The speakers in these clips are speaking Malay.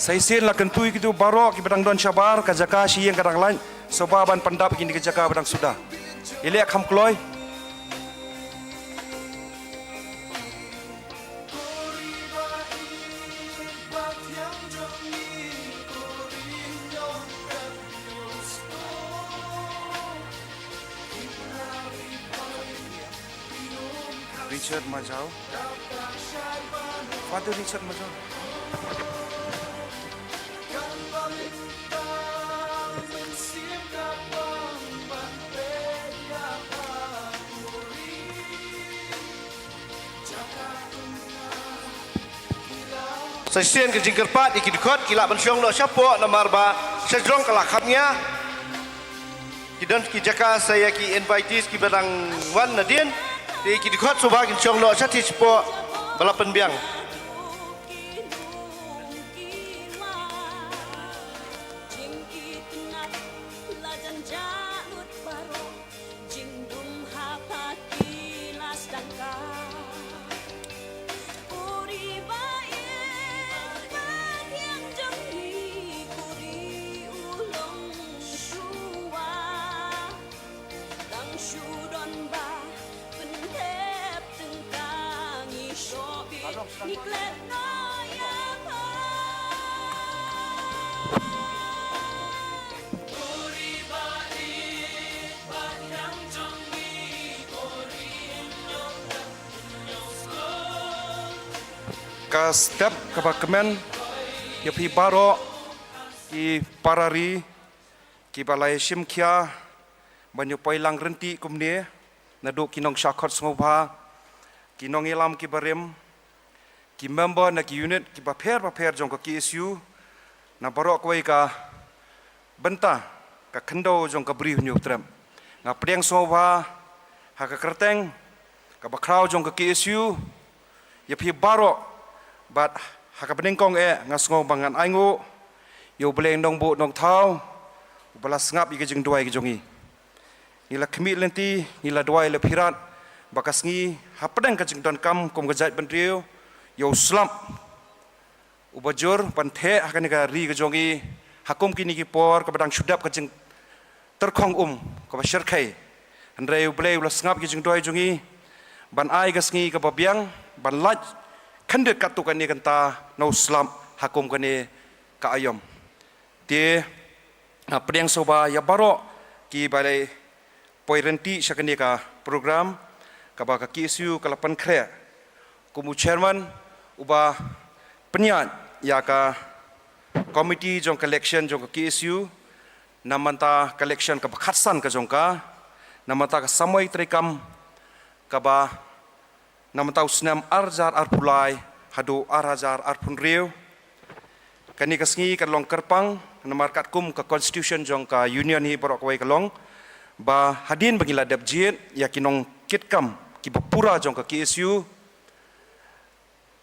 Saisin lah kentui gitu barok ki badang don syabar kajaka siang kadang lain sobaban pandap kini kajaka badang sudah. Ilek ham kloy. Richard Majau. Father Richard Majau. Sesian ke jingkerpat iki dikot kila bensyong lo siapa namar ba sejrong kalakhamnya kidon ki jaka saya ki invitees ki badang wan nadien di ki dikot subagin syong lo sati siapa balapan biang Ka step kapa kemen ya pi baro ki parari ki balai simkhia banyu pailang renti kumne nadu kinong syakot sngobha kinong ilam ki barem ki member na ki unit ki paper jong ka KSU na baro koi ka benta ka khendo jong ka bri nyu trem nga priang sngobha ha ka kerteng ka bakrau jong ka KSU ya pi baro bat haka beningkong ngasngo bangan aingu yo beleng dong bu dong thau balas ngap ige jeng duai jongi nila khmi lenti nila duai le phirat bakas ngi hapdeng ka jeng don kam kom gajat bandriu yo slump ubajur panthe hakani ka ri ge jongi hakum kini ki por ka badang sudap ka jeng terkhong ka ba sherkai andre blei ulas ngap ge jeng duai jongi ban ai gas ngi ka babiang ban laj kandet katukan ni kanta no slam hakum kani ka ayom te pedang soba ya baro ki balai poirenti sakani ka program ka ba ka KSU kalapan khre kumu chairman uba penyat ya ka committee jong collection jong ka KSU namanta collection ka khatsan ka jong ka namanta ka samoi trekam ka ba namanta usnam arjar arpulai hadu arhajar arpunriu kani kasngi kalong kerpang namarkat kum ka constitution jong ka union hi borok wai kalong ba hadin bagila dabjit yakinong kitkam ki bapura jong ka KSU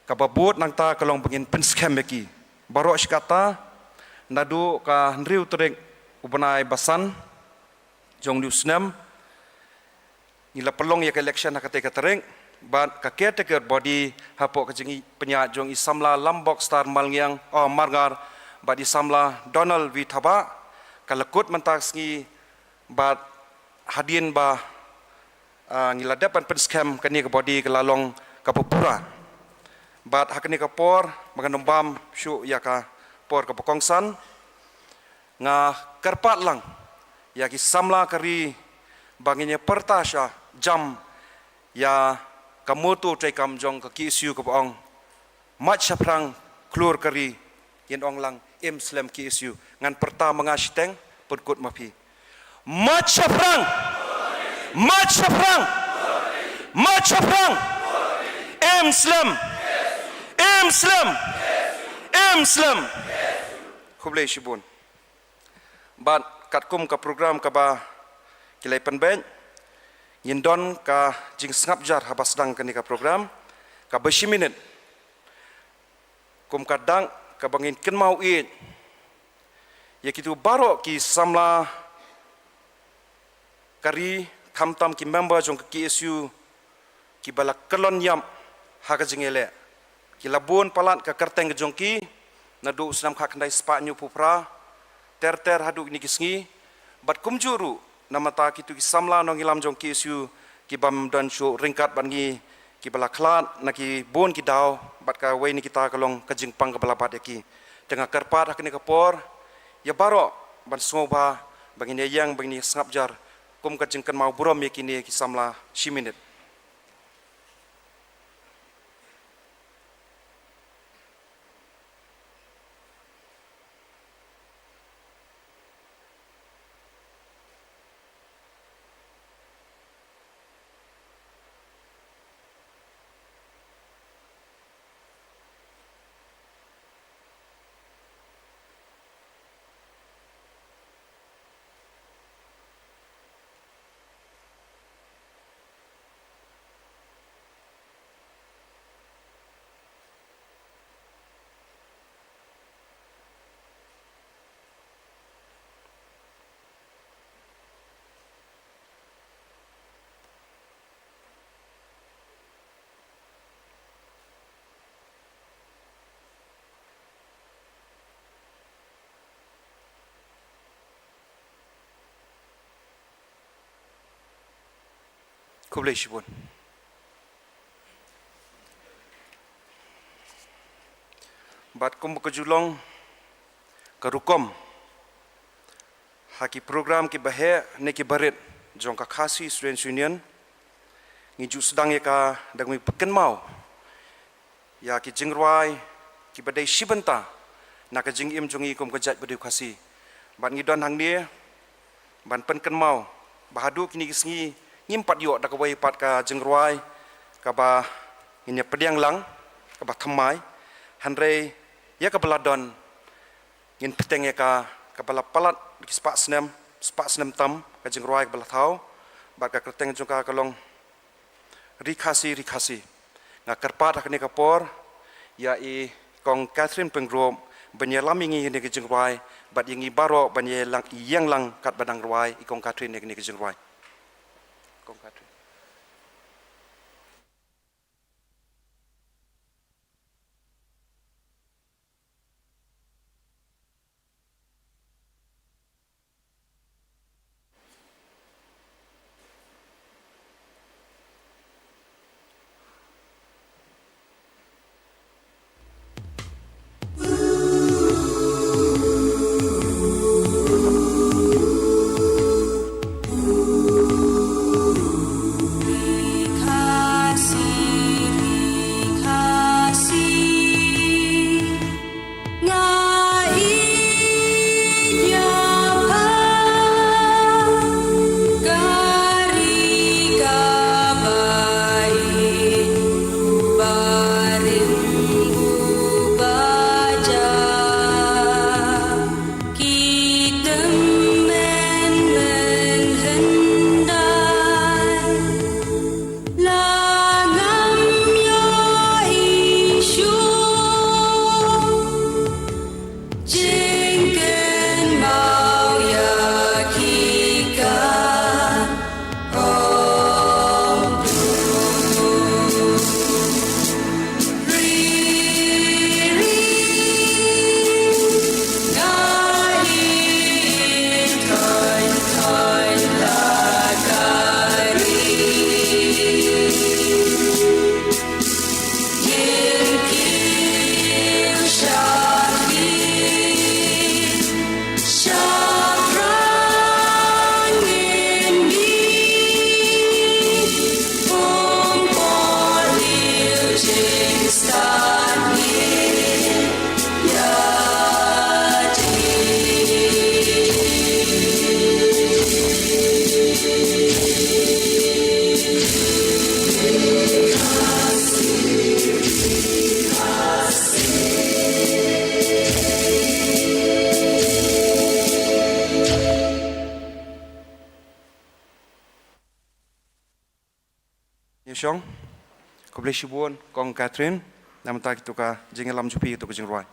ka babut nang ta kalong bangin penskam ki borok skata nadu ka nriu tereng ubanai basan jong usnam nila pelong ya election hakate ka tereng ban ka caretaker body hapo ka jingi penya jong isamla lambok star malngyang margar ba di samla Donald V Thaba kalakut mantas ngi ba hadin ba ngiladapan penskam kani ka body kalalong ka popura ba hakani ka por maganombam syu ya ka por ka pokongsan nga karpat lang ya ki samla kari banginya pertasha jam ya kamutu trai kam jong ka KSU ka paong mat saprang klur kari yen ong lang Muslim KSU ngan pertama ngasiteng purkut mapi mat saprang Muslim khublei shibun ban katkum ka program ka ba kilai penben Yindon ka jing sngap jar habas dang kani ka program ka beshi minit kum kadang ka bangin ken mau it ya kitu baro ki samla kari kamtam ki member jong ka KSU ki bala kelon yam ha ka jingele ki labun palat ka kerteng jong ki nadu senam kha kandai spa nyu pupra ter hadu ni kisngi bat kumjuru namata kitu ki samla no ngilam jong ki isu ki bam dan shu ringkat ban ngi ki bala khlat na ki bon ki daw bat ka wei ni kita kalong ka jingpang ka bala bat ki tengah karpat hakni kapor ya baro ban soba bangini yang bangini sangap jar kum ka jingkan mau burom ye kini ki samla shiminit kublai shibun bat kum kejulong karukom haki program ki bahe ne ki barit jong ka khasi students union ngiju sedang ya ka dagmi peken mau ya ki jingrwai ki badai shibanta na ka jing im jongi kum kejat badu khasi bat ngidon hang dia ban pen ken mau bahadu kini kisngi ngimpat yo dak wai pat ka jengrwai ka ba inya pediang lang ka ba thamai hanre ya ka beladon ngin peteng ya ka bala palat ki spa snem tam ka jengrwai ka bala thau ba ka kreteng jongka kalong rikhasi nga karpat hakni ka por ya i kong Catherine Pengrom banyalami ngi ni ka jengrwai bat yangi baro banyalang yang lang kat badang rwai i kong Catherine ni ka jengrwai Yeshong, kublai shibun kong Catherine, namata kitu ka jingelam jupi itu kejingroi.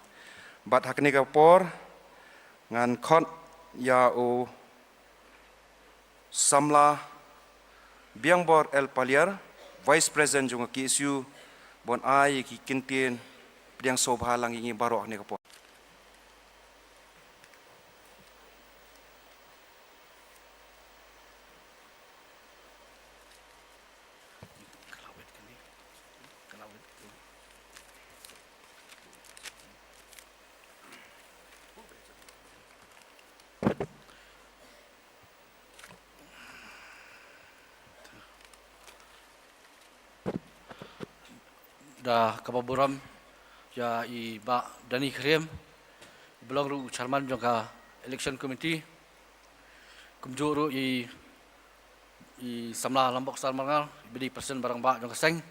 Bat hakni ka por ngan khot ya o samla biangbor el paliar vice president junga ki isu bon ai ki kintin piang sobha lang ingi baro hakni ka por. da kapaburam ya i ba Dani Krem belong ru chairman jongka election committee kumjuru i samla lambok sarmangal bidi persen barang ba jongka seng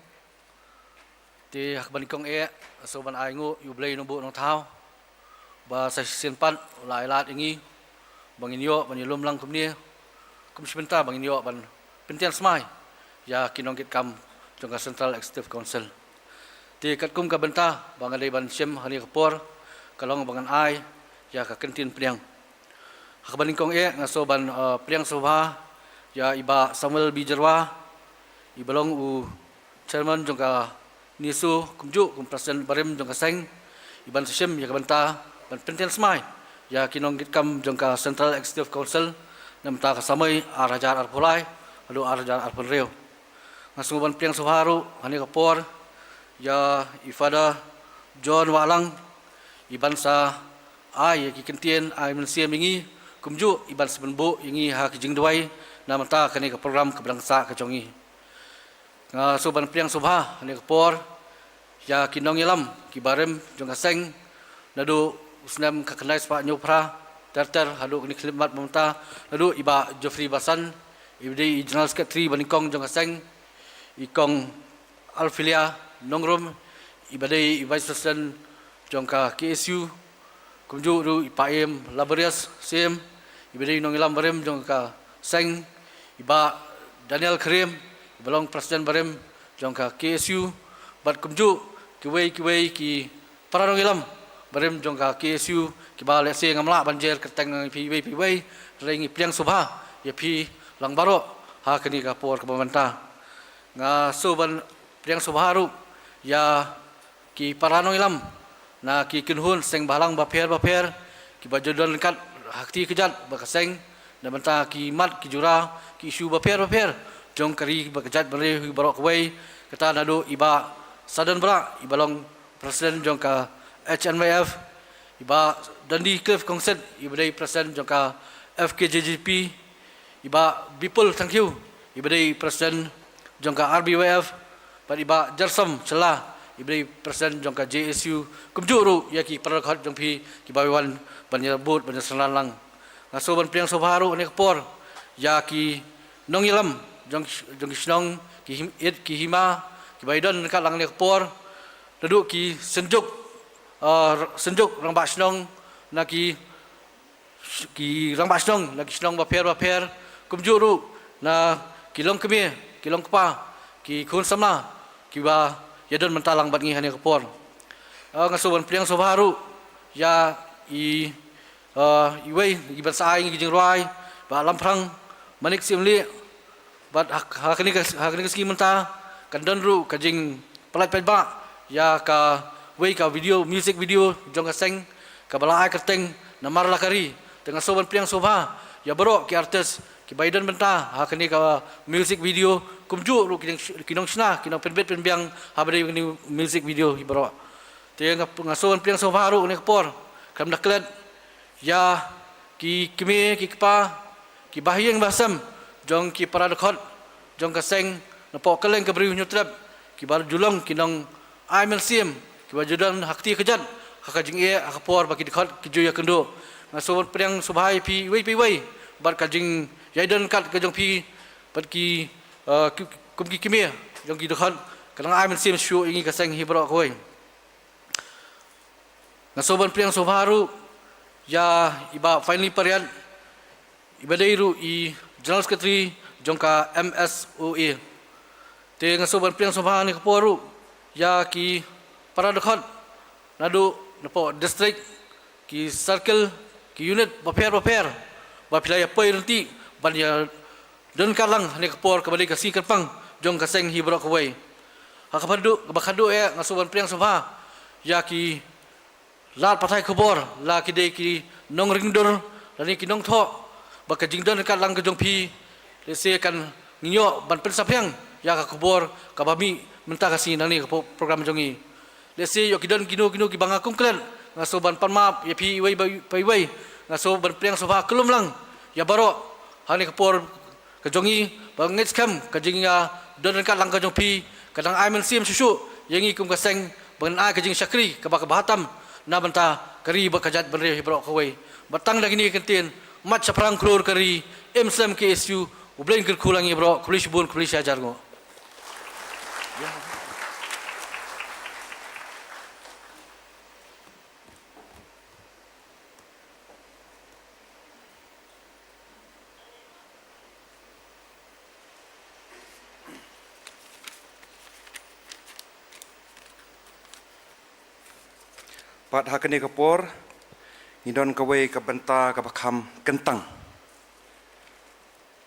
ti hakbanikong soban aingu yublay nubu nong tao ba sa sinpan lailat ingi banginyo banilum lang kumni kumsibenta banginyo ban pintian smai ya kinongkit kam jongka Central Executive Council ti katkum ka benta bangalay ban siem hani kapor kalong bangan ai ya ka kentin priang hakabaning kong nga so ban priang sobha ya iba Samuel Bijerwa ibalong u chairman jongka nisu kumju kum presiden barim jongka seng iban siem ya ka benta ban pentin smai ya kinong gitkam jongka Central Executive Council namta kasamay arajar arpulai alu arajar arpunreo ngaso ban priang sobharu hani kapor ya ifada John Walang iban sa ay kikentien ay mensiam ingi kumju iban sebenbu ingi ha kijing duai namata kani ka program keblangsa kajongi nga soban priang sobha ani kapor ya kinong ilam kibarem jong kaseng nadu usnam kakenai spa nyopra terter hadu kini khidmat mamta nadu iba Jeffrey Basan ibdi general secretary banikong jong kaseng ikong Alfilia Nongrum ibadai vice president jongka KSU kumju ru ipaem laborious sem ibadai nongilam barem jongka seng iba Daniel Krem belong president barem jongka KSU bat kumju kiwei ki para nongilam barem jongka KSU kiba lese ngamla banjer keteng piwei rengi priang subha ya pi lang baro ha kini kapor ke pemerintah nga soban priang subharu ya ki paranong ilam na ki kinhun seng balang baper ki bajodon kat hakti kejat bakaseng na banta ki mat ki jura ki isu baper jong kari bakejat bere barok wei kata nado iba sadan bra ibalong presiden jong ka HNYF iba Dandi Cliff Kongset ibadai presiden jong ka FKJJP iba Bipul thank you ibadai presiden jong ka RBYF Pak iba Jarsam celah ibri presiden jongka JSU kumjuru ya ki parakhat jongpi ki bawiwan banyabut banyasalang ngaso ban priang sobharu ne kapor ya ki nongilam jong snong ki hima ki baidan ka lang ne kapor duduk ki senjuk rang ba snong na ki rang ba snong na ki snong baper kumjuru na kilong kemi kilong kpa ki kun samna kiba yadon mentalang bat ngi hani kapor ngasuban priang sobharu ya iwei giban sai ngi jing roi ba lamprang manik simli bat hakani ski menta kandon ru kajing pelat pelba ya ka wei ka video music video jong kaseng ka bala ai kerteng namar lakari tengah soban priang sobha ya bro ki artis ki Biden benta hakani ka music video kumju ru kinong sna kinong penbiang habade ni music video ibro te ngason priang sobharu ne kapor kam daklet ya ki kime ki kpa ki bahyeng basam jong ki paradkhot jong kaseng napo keleng kabri nyutrap ki bar julong kinong aimel sim ki bajudan hakti kejat hakajing akapor baki dikhot ki juya kendo ngason priang sobhai pi wei bar kajing yaidan kat kajong pi bat ki kumki kimia jong ki dokhan kadang ai men sim shu ingi kaseng hibro koi ngasoban priang sobharu ya iba finally parian ibadairu i general secretary jongka MSOA te ngasoban priang sobha ni kaporu ya ki para dokhan nadu napo district ki circle ki unit baper bapilaya pai nanti banya don kalang hani kapor kabali kasi kerpang jong kaseng hibro kawai hakapadu bakadu ngasuban priang sobha ya ki lat patai khobor la ki de ki nong ringdor lani ki nong tho bakajing don kalang kajong pi lese kan nginyo ban pensapyang ya ka khobor kabami menta kasi nani program jongi lese yo ki don kino ki bangakum klan ngasuban panmap ya pi wei ngasuban priang sobha kelum lang ya baro hani kapor kajongi bangit kam kajing ya don kat lang kajong pi kadang ai men sim susu yang ikum kaseng benai kajing syakri ke bahatam na banta kari bakajat benre hibrok kawai batang lagi ni kentin mat saprang klur kari MSM KSU ublen kerkulang hibrok kulis bun kulis ajar ngo. Pat hakani kapor ngidon kawai ka benta ka bakam kentang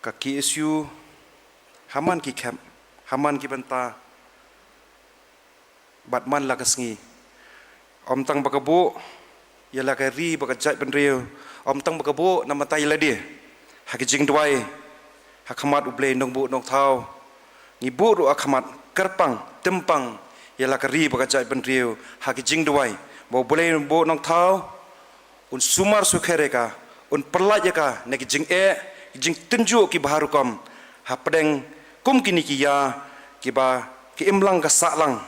ka KSU haman ki camp haman ki benta batman la kasngi om tang bakabu yala ka ri bakajat benriu om tang bakabu namatai ladi hakijing duai hakamat uble nong bu nong thau ngibu ru akamat kerpang tempang yala ka ri bakajat benriu hakijing duai bo boleh bo nong thau un sumar sukhereka un perlajaka neki jing tunjuk ki baharukom ha pedeng kum kini ki ya ki ba ki imlang ka saklang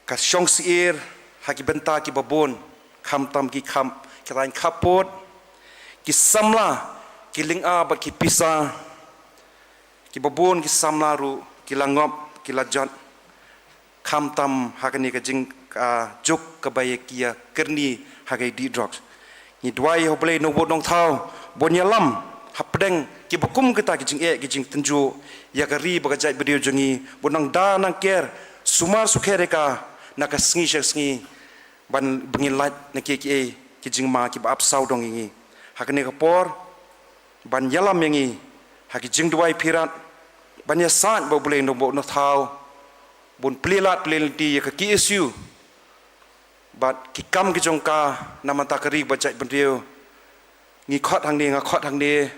ka syong siir ha ki benta ki babon kham tam ki kham ki rain khapot ki samla ki linga ba ki pisa ki babon ki samla ru ki langop ki lajat kham tam hakani ka jing juk ka baye kia kerni hagai di drugs ni dwai hoble no bo nong thau bonya lam hapdeng ki bokum kita ki jing tenju ya gari bagajai beriu jungi bonang da nang ker sumar sukhereka naka sngi ban bengin lat na ki jing ma ki ba apsau dong ingi hakani ka por ban yalam yangi haki jing dwai pirat ban ya san bo boleh no bo no thau bun plilat plilti ya ka KSU bat ki kam ki jongka namata kari bajai benriu ngi khot hang ni ngakot hang ni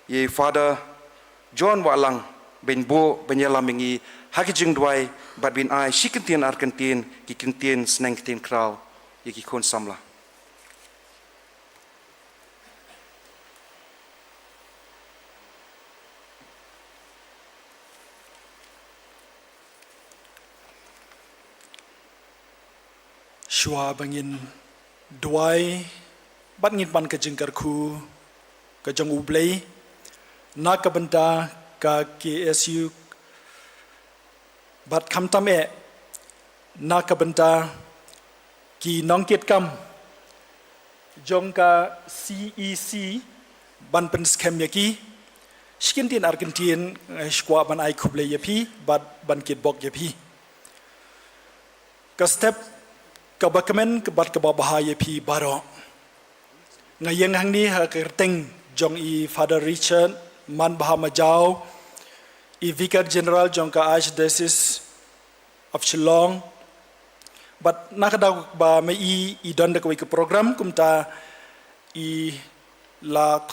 ye father John Walang ben bo benyalam ngi haki jing dwai bat bin ai shikintin arkentin ki kintin sneng tin kraw ye ki kon samla Shua bangin duai bat ngin ban ka jingkar khu ka jong ublei na ka benta ka KSU bat kham tam e na ka benta ki nongket kam jong ka CEC ban pen scam yaki shikintin Argentin skwa ban ai khublei yapi bat ban kit bok yapi ka step kabakemen kebat kebabahaya pi baro ngayeng hang ni ha kerteng jong i Father Richard man bahama jau i Vicar General jong ka Archdiocese of Shillong but nakadaw ba may i don da ke program kumta i la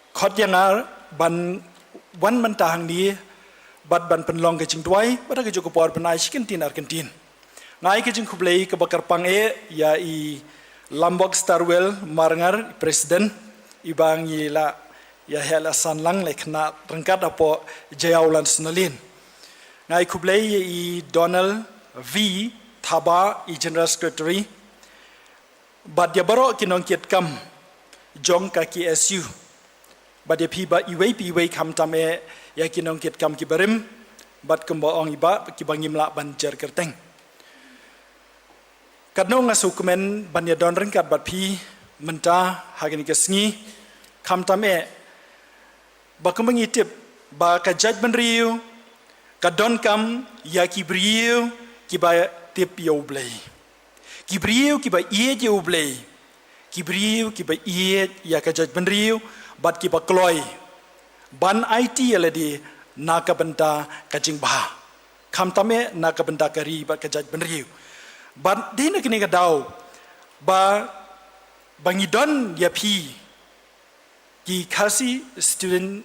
khotyangar ban wan man ta hang ni bat ban penlong ke jingdwai pada ke joko por penai shikentin Argentin ngai ke jing kublei ke bakar pang ya i Lambok Starwell marangar presiden ibang la ya hela sanlang lekna rengkat apo jayaulan snalin ngai kublei i Donald V Thaba i general secretary bad ya baro kinongkiet kam jong ka KSU bad ya pi ba iwei kam tame ya kinongkiet kam ki barim bad kemba ong iba ki bangim la banjar kerteng kadno nga sukumen banya don ringkat bat pi menta hagini kesngi kam tame ba kemengi tip ba ka judgment riu ka don kam ya ki briu ki ba tip yo blei ki briu ki ba ie yo blei ki briu ki ba ie ya ka judgment riu bat ki ba kloi ban IT aladi na ka benta ka jing ba kam tame na ka benta kari ba ka judgment riu but dina kini ka daw ba bangidon ya pi ki kasi student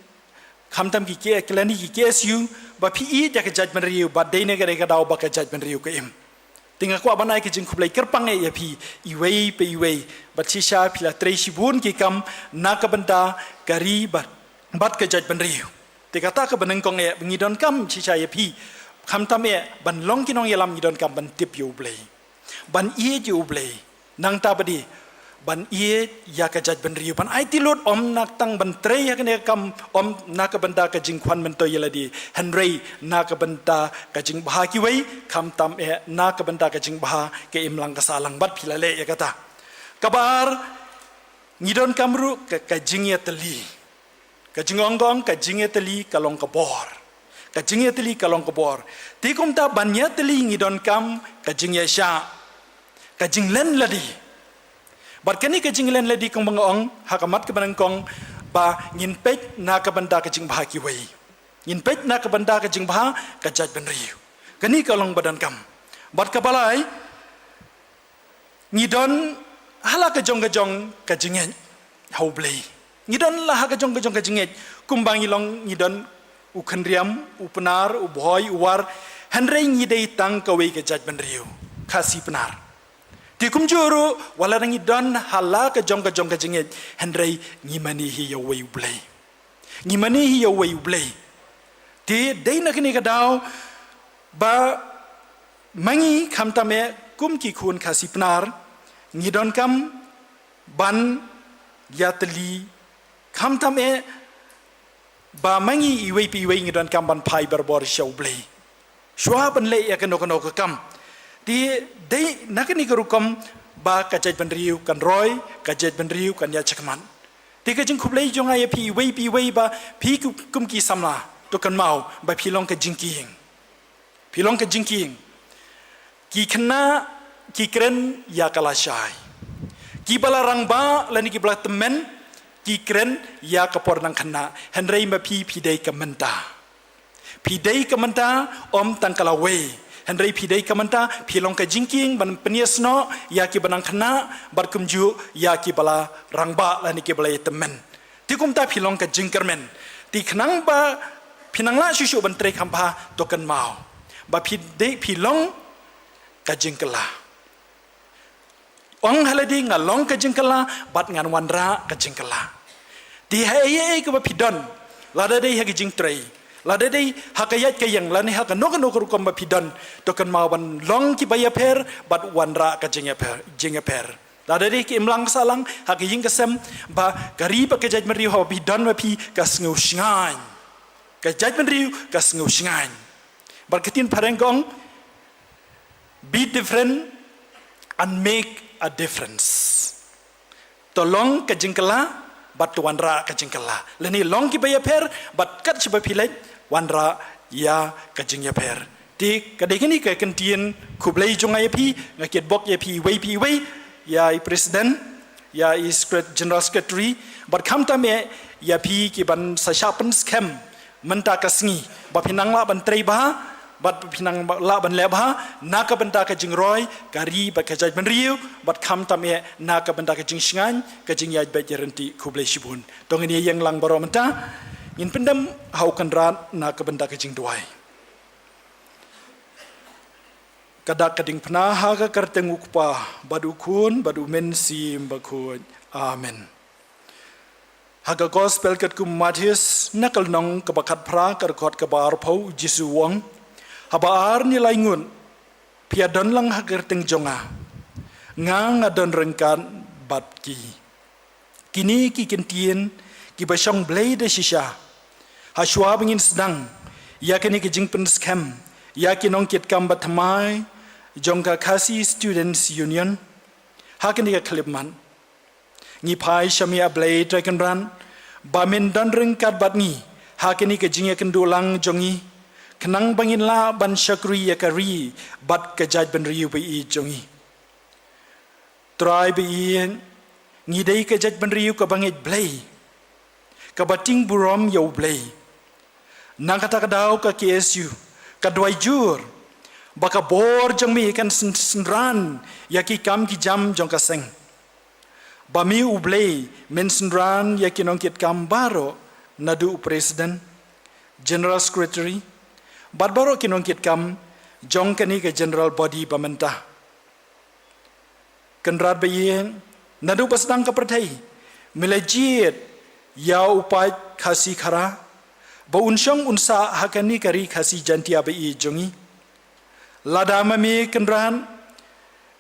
kamtam ki ke klani ki KSU ba pi i ja ka judgment riu ba dina ka daw ba ka judgment riu ka im tinga ko abanai ki jing khublai kerpang ya pi iwei pe iwei ba chisha pila treshi bun ki kam na ka benda kari bat ka judgment riu tikata ka benengkong bangidon kam chisha ya pi คำทำบันลงกินองยลำยีดอนกำบันติบอยู่เบลบันเอียอยู่เบลนางตาบดีบันเอียยากระจัดบันริวบันไอติลุดอมนักตั้งบันเตรยกันเนี่ยกำอมนักบันดากระจิงควันบันโตยลดีเฮนรีนักบันดากระจิงบากิไว้คำทำนักบันดากระจิงบาเกอิมลังกษาลังบัดพิลาเละยกตากบาร์ยีดอนกำรุกระจิงเอตลีกระจิงองกองกระจิงเอตลีกะลองกบอร์kajing ya teli kalong kebor tikum ta banya teli ngidon kam kajing ya sya kajing len ladi barkani kajing len ladi kong bangong hakamat ke banangkong ba ngin pej na ka banda kajing bahaki wei ngin pej na ka banda kajing bah kajat ben riu kani kalong badan kam bar kabalai ngidon hala kajong kajing hau blei ngidon lah kajong kajing kumbang ilong ngidon ukhenriam upenar uboy uwar henrei ngidei tang kawe ke judgment riu khasi penar tikum juru walarang idon hala ke jong jinget henrei ngimani hi yo wei blei ngimani hi yo wei blei ti dei na kini kadau ba mangi kham tame kum ki khun khasi penar ngidon kam ban yatli kham tame ba mangi iwe pi iwe ngidon kam ban pai berbor show blei shwa ban le ya kano kam ti dei nakani garukom ba kajat ban riu kan roy kajat ban riu kan ya chakman ti ka jing khublei jonga ya pi iwe ba pi kum ki samla to kan mau ba pi long ka jingking ki khna ki kren ya kala shai ki balarang ba lani ki bla temen ki kren ya kapor nang khana henrei ma pi dei kamanta om tangkalawe henrei pi dei kamanta pi long ka jingking ban peniasno ya ki banang khana bar kumju ya ki bala rangba lani ki bala temen ti kumta pi long ka jingkermen ti khnang ba pinang la shushu ban tre khampa tokan mau ba pi dei pi long ka jingkala ong haladi ngalong ka jingkala bat ngan wanra ka jingkala di hai ke bapidon lada dei hagi jingtrei lada dei hakayat kayang lani hakanok rukom bapidon tokan mawan long ki bayaper bat wanra ka jingaper lada dei ki imlang salang hagi jing kesem ba gari pa kejaj meriu ha bapidon bapi kasngu shingan kejaj meriu kasngu shingan barketin parengong be different and make a difference tolong ka jingkala bat wanra ka jingkala leni long ki baya per bat kat chiba pilai wanra ya ka jingya per ti kadekini ka kentien kublai jonga yapi ngakit bok yapi wei ya president ya general secretary bat khamta me yapi ki ban sasapen scam menta kasngi ba pinang la ban trei ba bat pinang la ban lebha naka benda ka jingroy gari ba ka jaj ban riu bat kham tame naka benda ka jingsngan ka jingyaj ba jerenti kublai shibun tong ini yang lang baro menta in pendam hau kan rat naka benda ka jingduai kadak kading pna ha ka karteng ukpa badukun badu mensi mbakun amen haga gospel kat kum Matius nakal nong kabakat pra karkot kabar pau jisu wong habaar nilai ngun piadon lang hagar teng jonga ngang adon rengkan bat kini ki kentien ki basong blai de shisha haswa bingin sedang ya kini ki jingpen scam ya ki nong kit kam batmai jongka kasi students union hakini ka klipman ngi pai shamia blai dragon ran bamin don rengkat bat ni hakini ka jingya kendulang jongi kenang bangin la ban syakri yakari bat kejaj ban riu bi jongi try bi ngidei kejaj ban riu ka bangit blai ka bating burom yo blai nang kata kadau ka KSU ka dwai jur baka bor jong mi kan senran yaki kam ki jam jong ka seng bami u blai men senran yaki nong kit kam baro nadu president general secretary Barbaro kinongkit kam jong kani ke general body pamenta. Kenrat bayin nadu pasdang ka pertai milajit ya upai khasi khara ba unsyong unsa hakani kari khasi jantia ba i jongi lada mami kenran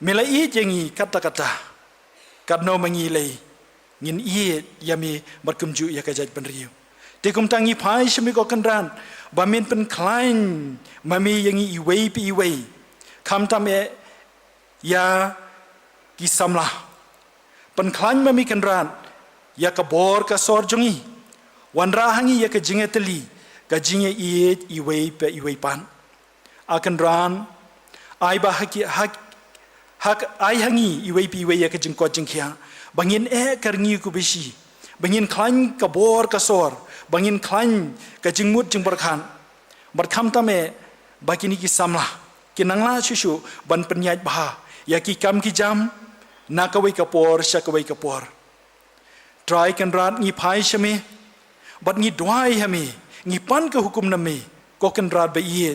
milai jengi kata-kata kadno mangilai ngin i yami berkumju ya kajaj penriu tikum tangi pai shmi ko kenran ba min pen klain mami yangi iwei pi iwei kam tame ya kisamla pen klain mami kenran ya kabor ka sor jongi wanra hangi ya ka jingeteli ka jinge i iwei pe iwei pan akan ran ai ba hak ai hangi iwei pi iwei ya ka jingko jingkhia bangin karngi ku bisi bangin klan ka bor ka sor bangin klan ka jingmut jing berkhan berkham tame bakini ki samla kinangla shushu ban penyaj bah ya ki kam ki jam na ka wei ka por sha ka wei ka por try kan rat ngi phai shame bat ngi dwai hame ngi pan ka hukum name ko kan rat ba ye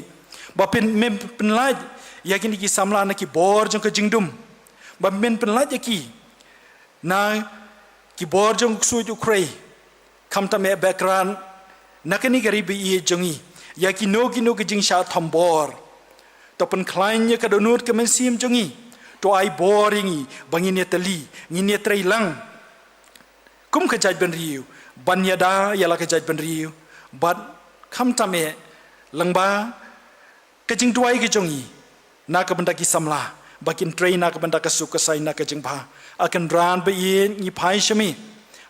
ba pen laj ya kini ki samla na ki bor jong ka jingdum ba men pen laj ya ki na ki bor jong su ju krei kam ta me background na kani gari bi ye jongi ya ki no ki jing sha thambor to pen klain ya ka donut ka men sim jongi to ai boringi bangin ya tali ngi ne trei lang kum ka jaj ben riu ban ya da ya la ka jaj ben riu bat kam ta me langba ka jing tuai ki jongi na ka benda ki samla bakin train na ka benda ka su ka sai na ka jing ba akan ran ba yin ni pai shami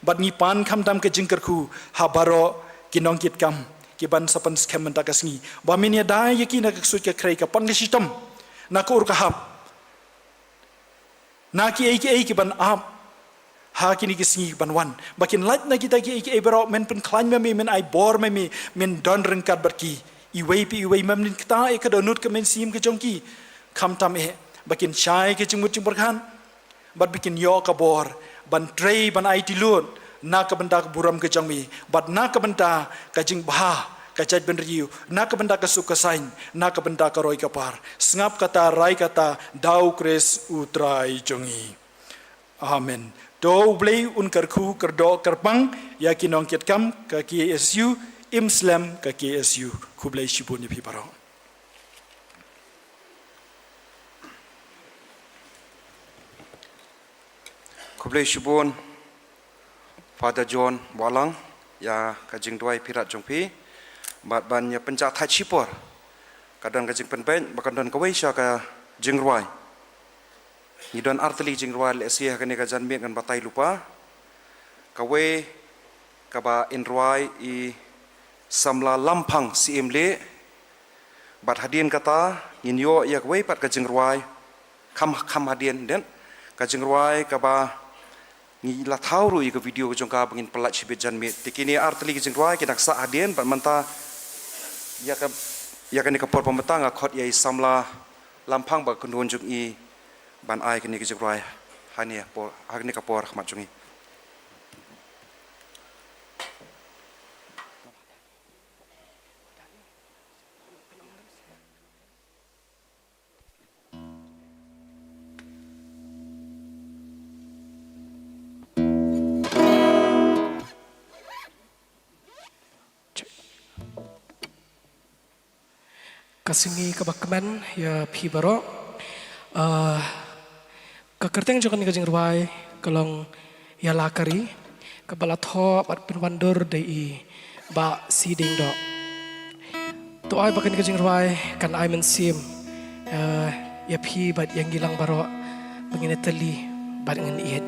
bat ni pan kham dam ka jing kerku ha baro ki nong kit kam ki ban sapan scam benda ka sngi ba min ya da ya ki na ka su ka krei ka pan ka sitam na ka ur ka hap na ki ai ki ban ap ha ki ni ki sngi ban wan bakin lat na kita ki ai baro men pen klan me men ai bor me men don rengkat bar ki iwei pi iwei mem nin kita e ka donut ka men sim ka jongki kham tam e bakin chai ke jingmut jing berkhan bat bikin yo ka bor ban trei ban ai tilut na ka benda ka buram ke jangmi bat na ka benda ka jing bah ka jaj ben riu na ka benda ka suka sain na ka benda ka roi ka par sngap kata rai kata dau kres utrai jongi amen do blei un karku kerdo kerpang ya kinong kiat kam ka KSU Imslam ka KSU kublai shibun ni piparo kublai shibun Father John Walang ya kajing duai pirat jongpi bat ban ya penca thai chipor kadang kajing penben bakan don kawai sha ka jing ruai ni don arteli jing ruai le sia ka ne ka jan me kan batai lupa kawai ka ba in ruai I samla lampang CM le bat hadien kata in yo ya kawai pat kajing ruai kham hadien den kajing ruai ka ba ngi la thauru I ka video jong ka bangin pelat chibet jan me tikini arteli kajing ruai kinak sa hadien pat manta ya kan ka por pamatang khot ya samla lampang ba kundon jung I ban ai kan ki jruai hania por agni ka por khmat jungi Kasingi kabakman ya phi baro kakerteng jokan ni kajing ruai kalong ya lakari kabala tho bat penwandur dei ba siding do to ai bakan kajing ruai kan ai men sim ya phi bat yang gilang baro bangine tali bat ngen iet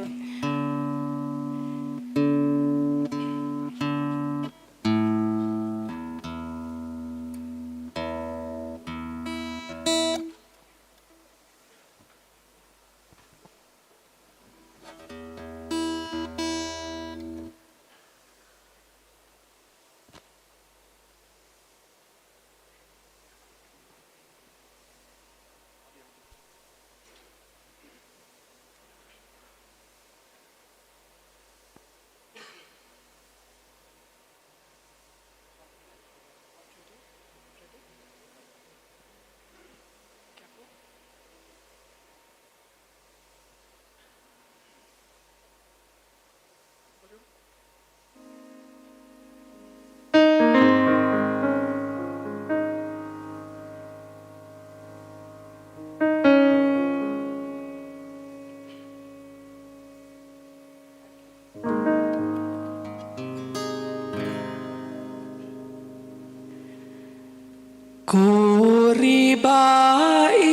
bai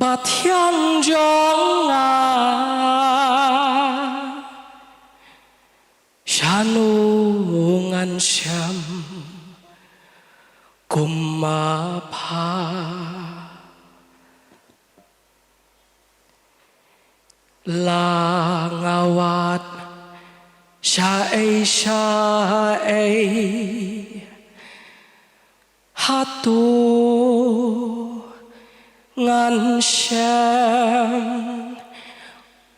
ba thiang jong a shanu ngan sham kumma pha la ngawat sha ai hatu ngan sham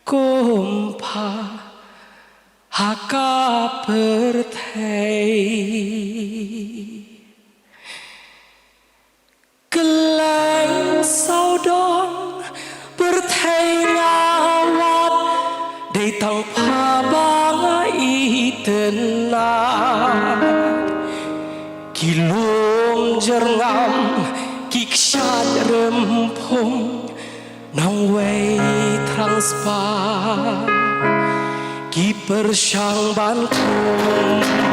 kumpa haka perthei keleng sao đón perthei ngawat để thằng pha ba i tên na ki luông jerngam ki kshat rem phong nong wei transpa ki persang ban kum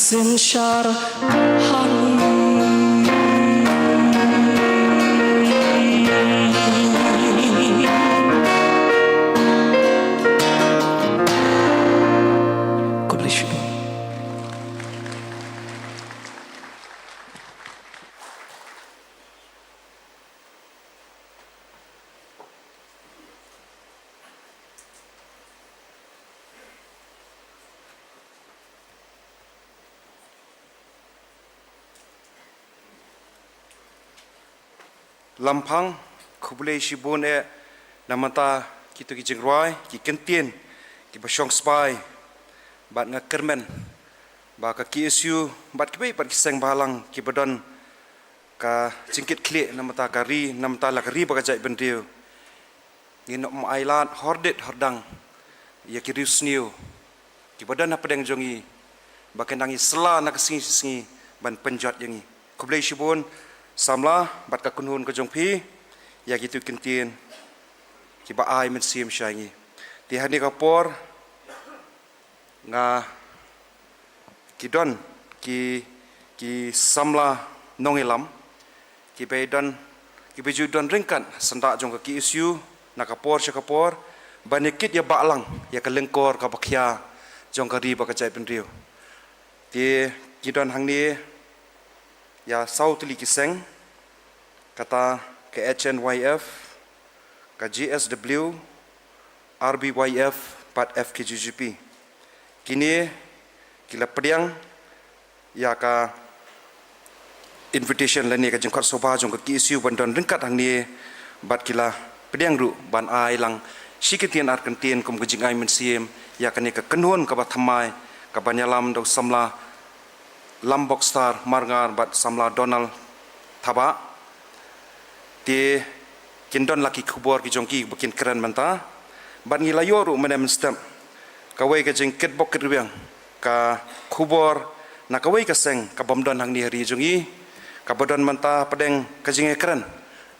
Sen shar lampang kubule shibun namata kita ki jengroi ki kentien ki basong spai bat nga kermen ba ka ki isu bat ki bat ki seng balang ki badon ka jingkit kle namata kari namata lakari bagajai bendrio nginok mailat hordet hordang ya kirius niu ki badan apa deng jongi bakendangi sela nak singi ban penjat yangi kublai shibun samla bat ka kunhun ka jongpi ya gitu kintien ki ba ai men sim shangi ti hani kapor nga kidon ki samla nongelam ki beju don ringkan sendak jong ki isu nakapor syakapor banekit ya baklang ya kelengkor ka bakya jong ka ri bakajai penrio ti kidon hangni ya sautli kiseng kata ke HNYF ka GSW RBYF pat FKGGP kini kila pediang ya ka invitation lani ka jengkot soba jong ka isu bandon ringkat hangni bat kila pediang ru ban ai lang sikitian ar kentien kum gejing ai mensiem ya kani ka kenhon ka bathamai ka banyalam do samla lambok star marngar bat samla Donald thaba ti kindon laki khubor ki jongki bukin keren manta ban ngilayo ru menem stem kawai ka jengket bok kirbiang ka khubor na kawai ka seng ka bomdon hangni hari jongi ka bodon manta pedeng ka jinge keren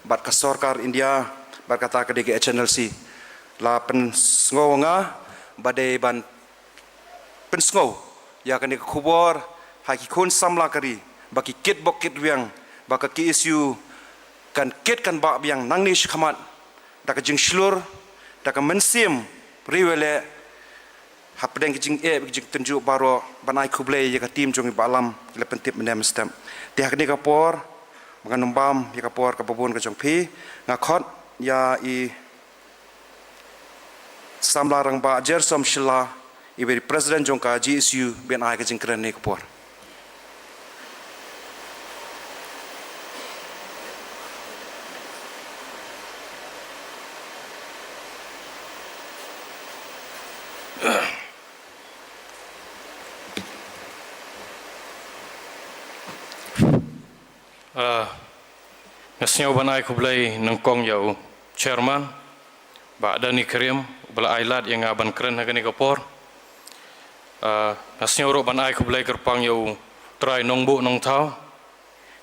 bat ka sarkar India bat kata ka DG HNLC la pen sngonga badai ban pen sngo ya kani khubor haki kun samla kari baki kit bok kit wiang baka ki isu kan kit kan ba biang nangni shkhamat dak jing shlur dak mensim riwele hapdeng jing jing tunjuk baro banai kublai ya ka tim jong balam le pentip menem stem ti hakni ka por manganumbam ya ka por ka babun ka jong phi ngakhot ya i samlarang ba jersom shila i beri president jong ka GSU ben ai ka jing kren ne ka por Ngasnya banai kublai nengkong yau chairman ba dani krim bala ailat yang aban keren hagani kapor ngasnya ro banai kublai kerpang yau try nongbu nong thau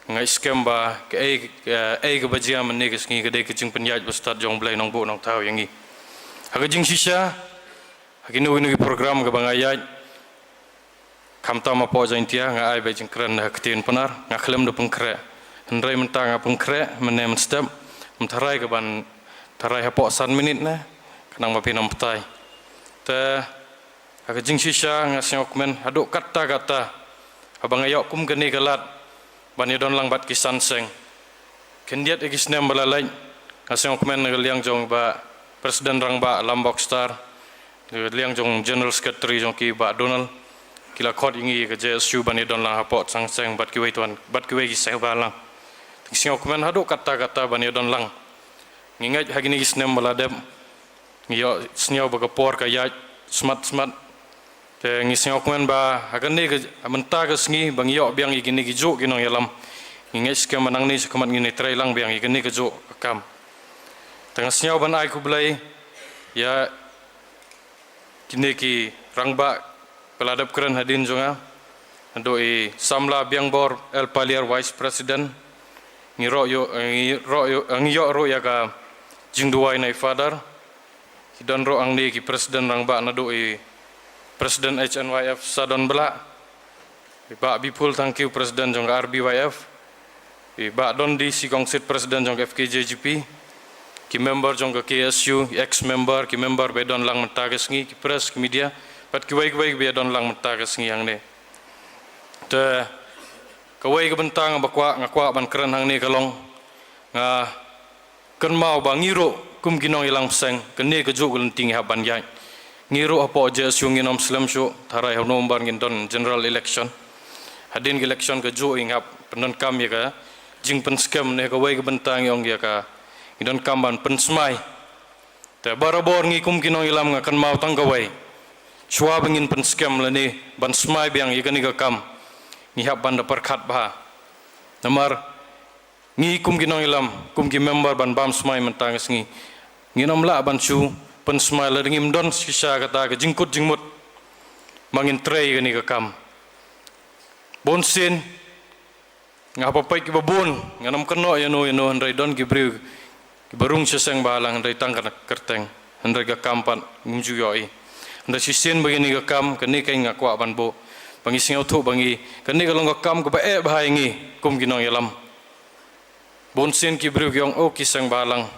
ngai scam ba ke ai ke bajia menni ke sngi gede ke jing penyaj bestat jong blai nongbu nong thau yangi haga jing shisha haginu ini program ke bangayaj kamta ma po jaintia ngai ba jing keren haktin penar ngaklem do pengkre Henry mentang apung kre menem step mentarai ke ban tarai hapok san minit na kanang mapinam petai te aga jing shisha ngasnya okmen aduk kata abang ayok kum geni galat ban yodon lang bat kisan seng kendiat egis nem balalai ngasnya okmen ngeliang jong ba presiden rang ba lambok star ngeliang jong general secretary jong ki ba Donald kila khot ingi ke JSU ban yodon lang hapok sang seng bat kiwei tuan bat kiwei kisah balang Siang kumen haduk kata-kata bani don lang. Ngingat hagini isnem baladem. Ngiyo sniaw bagapor kaya smart. Te ngisniaw kumen ba hagani ke menta ke sngi bang yo biang igini gijo ginong yalam. Ngingat skem manang ni sekumat ngini trai lang biang igini gijo akam. Tengah sniaw ban ai kublai ya kini ki rangba peladap keren hadin jonga. Andoi samla biang bor El Palier Vice President ngiro ro ya ka jingduai nai father kidan ro ang ni ki presiden rang ba nado i presiden HNYF sadon bela ba bipul thank you presiden jong RBYF ba don di si kongsit presiden jong FKJGP ki member jong KSU ex member ki member be don lang mentages ngi ki press ki media pat ki wai be don lang mentages ngi yang ne te kawai ke bentang bakwa ngakwa ban keren hang ni kalong nga ken mau ba ngiro kum ginong ilang seng kene ke juk lenting ha ban yai ngiro apo je syung inom slam shu tharai ha nombar ngin don general election hadin election ke juk ingap penon kam ya ka jing pen scam ne kawai ke bentang yong ya ka idon kam ban pen smai te barabor ngi kum ginong ilam nga kan mau tang kawai chua bengin pen scam lani ban smai biang ikani ka kam ngihap banda perkat bah namar ngi kum ginong ilam kum gi member ban bam smai mentang ngi nginom la ban chu pen smai la ngim don sisa kata ke jingkut jingmut mangin trei gani ka kam bonsin ngapa pai ki babun nganam keno yano andrai don ki briu ki barung seseng balang andrai tangkan kerteng andrai ka kampan ngimju yoi andrai sisen begini ka kam kani kai ngakwa ban bo bangi singau thu bangi kani ka long ka kam ka ba e bahai ngi kum ginong yalam bonsin ki briu yong o ki sang balang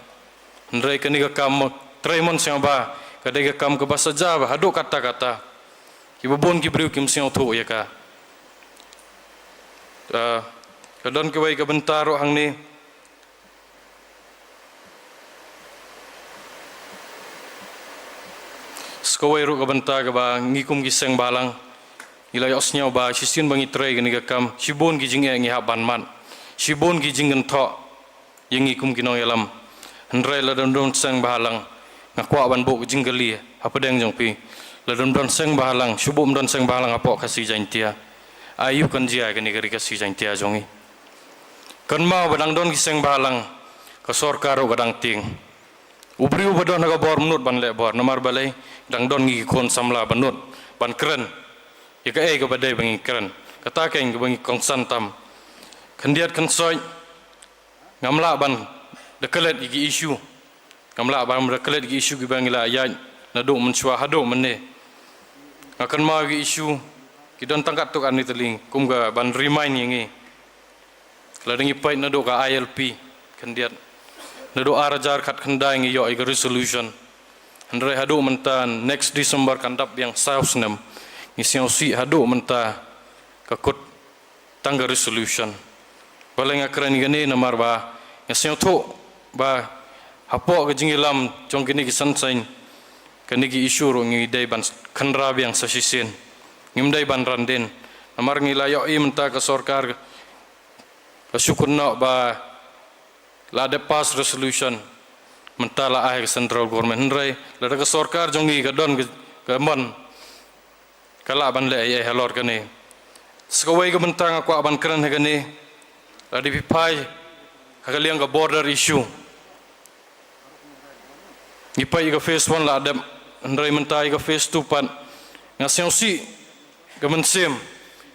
andrai kani ka kam treimon sing ba kadai ka kam ka basaja ba hadu kata-kata ki babun ki briu kim singau thu ya ka kadon ke wai ka bentaro hang ni skowai ru ka benta ka ba ngikum giseng balang ilai osnya ba sisin bangi trei gani ka kam sibon gi jing ngi haban man sibon gi jing tho yang ngikum kinong yalam ndrai la don seng balang ngakwa ban bo jing gali apa deng jong pi la don seng balang subum don seng balang apo kasi jantia ayu kan jia gani gari kasi jantia jongi kan mau badang don kiseng balang ka sorkar o gadang ting ubriu badon ga bor menut ban le bor nomar balai dang don ngi kon samla banut ban keren ya ka ga badai bangi keren kata keng ga bangi kong santam kandiat kan soy ngamla ban dekelet igi isu ngamla ban dekelet igi isu gi bangi la ya na do menchwa hado menne akan mau gi isu ki don tangkat tuk ani teling kum ga ban remind ngi ladang ipai nado ka ILP kandiat nado arajar khat khandai ngi yo iga resolution andre hadu mentan next December kandap yang sausnem ngi si hadu menta ka kut tangga resolution baleng akran gani namar ba ngi tho ba hapo ga jingilam jong kini ki sansain kani ki issue ngi dai ban khandra biang sasisen ngimdai ban randen namar ngi layo i menta ka sarkar syukur nak ba la de pass resolution mentala ai central government rai la de sarkar jongi ka don ka mon kala ban le ai halor kani skawai ka mentang aku ban kran ha kani la di pai ha liang ka border issue ni pai ka phase 1 la de rai mentai ka phase 2 pan ngaseng si ka mensem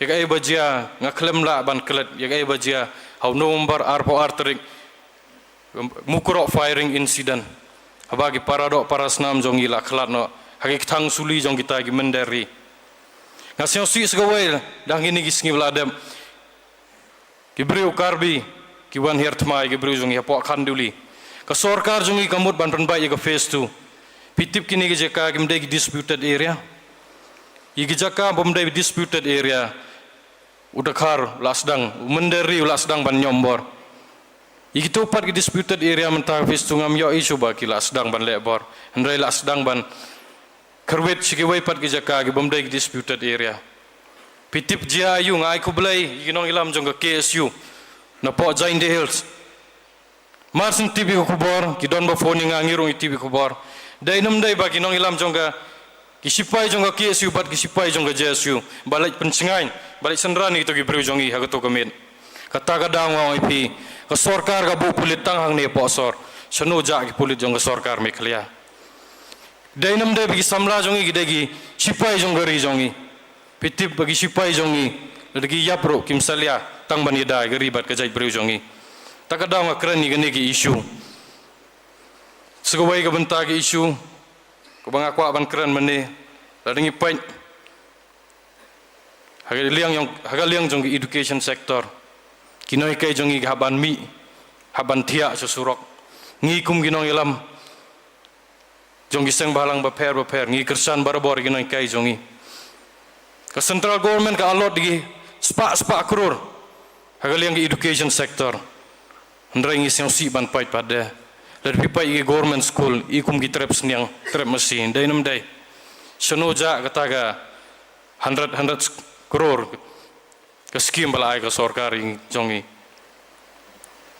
ya ai bajia ngaklem la ban klet ya ai bajia how November arpo arterik mukuro firing incident habagi parado parasnam jongi la khlat no hagi thang suli jong kita gi menderi ngasio si segawai dang ini gi sngi bladem ki breu karbi ki wan her thmai gi breu jongi hapo khanduli ka sarkar jongi kamut ban ban bai ga phase 2 pitip kini gi jaka gi mdegi disputed area igi jaka bomdai disputed area udakar lasdang menderi lasdang ban nyombor igito pat ki disputed area mentah phase tungam yo isu ba ki lasdang ban lebor andrai lasdang ban kerwet sikiwai pat ki jaka ki bomdai ki disputed area pitip jia yu ngai ku blai ginong ilam jong ka KSU na po jain the hills marsin tv ko bor ki don ba phone nga ngirong tv ko bor dai nam dai ba ginong ilam jong ka kisipai jong ka KSU pat kisipai jong ka JSU balai pencingain balik sendrani itu ki breu jongi hagato kamen kata kadang ngau ipi ka sarkar ka bu pulit tang hang ne posor sanu ja ki pulit jong ka sarkar me khlia dainam de bi samla jongi gi degi sipai jong gari jongi pitip bagi sipai jongi degi yapro kim salia tang ban yada gari bat ka jai breu jongi ta kadang akran ni gani ki issue segawai ka benta ki issue ko bang akwa ban kran mane ladengi pai hagaliang jong education sector kinoi kai jongi haban mi haban thia susurok ngi kum ginong ilam jongi seng balang ba pher ngi kersan barabor ginoi kai jongi ka central government ka alot digi spa crore hagaliang education sector ndrai ngi seng si ban pai pada ler pipai i government school i kum gi trep sniang trep mesin dai nam dai sonoja kataga 100 crore ke skim bala ai ka sarkar jongi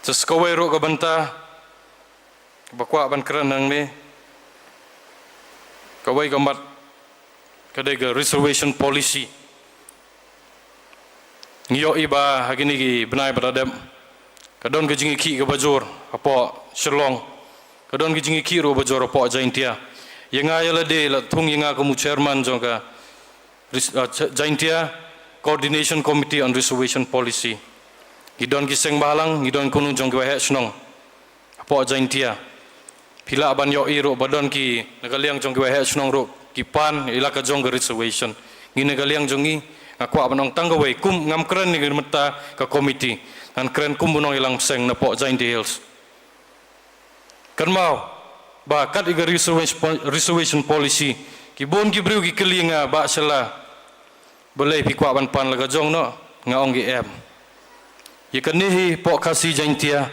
seskawai ro ka banta bakwa ban kran nang ni kawai gamat kadai ga reservation policy ngiyo iba hagini gi benai badadem kadon ke jingi ki ke bajor apo Sherlong kadon ke jingi ki ro bajor apo Jaintia yenga yala de la thung yenga ko mu chairman jonga Jaintia Coordination Committee on Reservation Policy gidon ki seng balang gidon kunu jong ke snong apo Jaintia pila ban yo iro badon ki nagaliang jong ke snong ro ki pan ilaka jong ke reservation ngi nagaliang jongi ngakwa banong tanggaway kum ngam keren ni mata ka committee an keren kum bunong ilang seng na po Jaintia Hills kan mau ba kat iga reservation policy ki bon ki briu ki kelinga ba sela boleh pi kwa ban pan laga jong no ngaong gi em ye kan ni po kasi Jaintia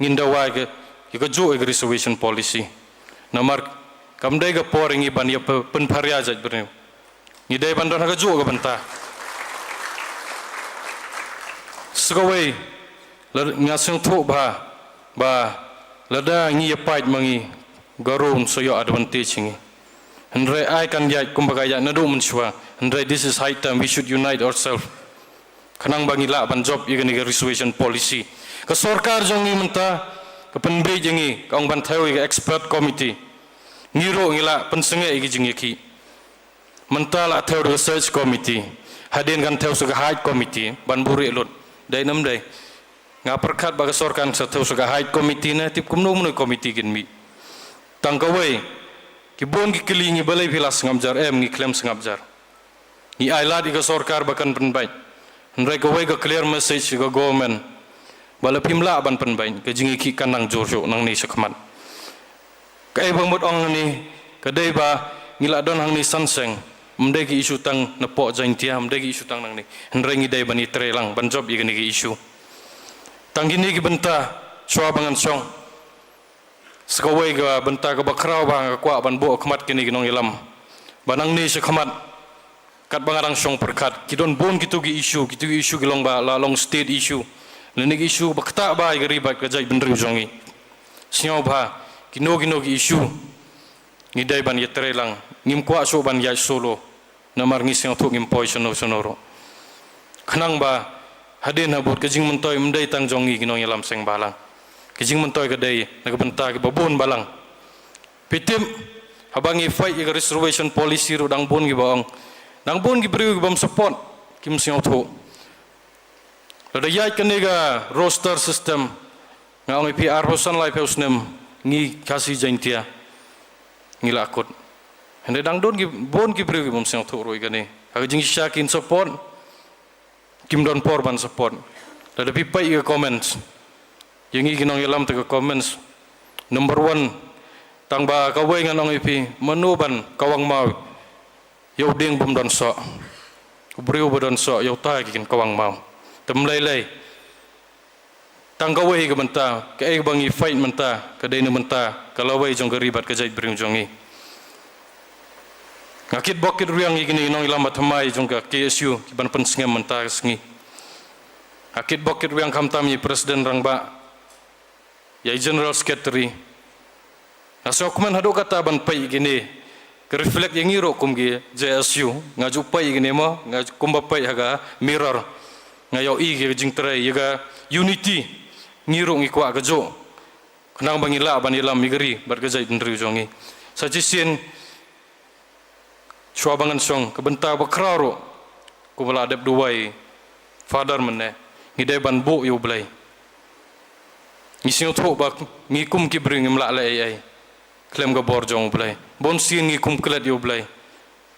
ngindawa ke ke jo iga reservation policy namar kamdai ga poring iban ya pen pharia jaj breu ni dai ban don ga jo ga banta Segawai ngaseng thuk ba lada ngi yapait mangi garun soyo advantage ngi andre ai kan ya kumbagaya nadu munshwa andre this is high time we should unite ourselves kanang bangila ban job igani reservation policy ka sarkar jongi menta ka penbe jengi ka ong ban thayo ga expert committee ngiro ngila pensenge igi jingi ki menta la thayo research committee hadin kan thayo suga high committee ban buri lot dai nam dai nga perkat baga sorkan sa thaw suga high committee na tip kumno mun committee kin mi tangkawai ki bon ki kelingi balai filas ngamjar ngi klem ngamjar ni ailad iga sorkar bakan penbai ndrai kawai ga clear message ga government bala pimla ban penbai ka jingi ki kanang jorjo nang ni sakman kai bangmut ong ni kadai ba ngila don hang ni sanseng mdai ki isu tang na po Jaintia mdai ki isu tang nang ni ndrai ngi dai bani trelang ban job igani ki isu tanggini ki benta chwa bangan song sekawai ga benta ga bakrau bang kwa ban bo khmat kini ginong ilam banang ni se khmat kat bangarang song perkat kidon bon kitu gi isu gilong ba la long state issue lenik isu bakta ba igari ba ka jai benri jongi siau ba kino gi isu ni dai ban yetrelang ngim kwa so ban ya solo namar ngi siang thuk ngim poison sonoro khnang ba hadin habut kejing mentoy mendai tang jongi ginong yalam seng balang kejing mentoy kedai nagabenta ke babon balang pitim habangi fight iga reservation policy ru dang bon gi baong dang bon gi briu bam support kim siang tho lada yai kanega roster system ngaong PR hosan life house nem ngi kasi Jaintia ngi lakot hende dang don gi bon gi briu bam siang tho ro igane aga jing shakin support kim don por ban support lada pipai iga comments yang ginong yalam te comments number 1 tangba kawai nganong ipi manuban kawang mau yau ding bum don so briu bodon so yau ta kin kawang mau temlai lai tang kawai ga menta ke ai bangi fight menta ka dai ne menta kalawai jong garibat ka jai briu jongi ngakit bokit riang igini nong ilam mathamai jong ka KSU ki ban pen sngem menta sngi akit bokit riang kamtam ni presiden rangba ya general secretary aso kuman hado kata ban pai gini ke reflect yang iro kumgi JSU ngaju pai gini mo ngaju kumba pai haga mirror ngayo igi jing trai yaga unity ngiro ngikwa gajo kenang bangila banila migri bargajai ndri jongi sajisien swabangan song kebenta bakraro kumala adep duwai father menne ngidai ban bu yo blai ngising tho bak ngikum ki bring mla la ai klem ga bor jong blai bon sin ngikum klet yo blai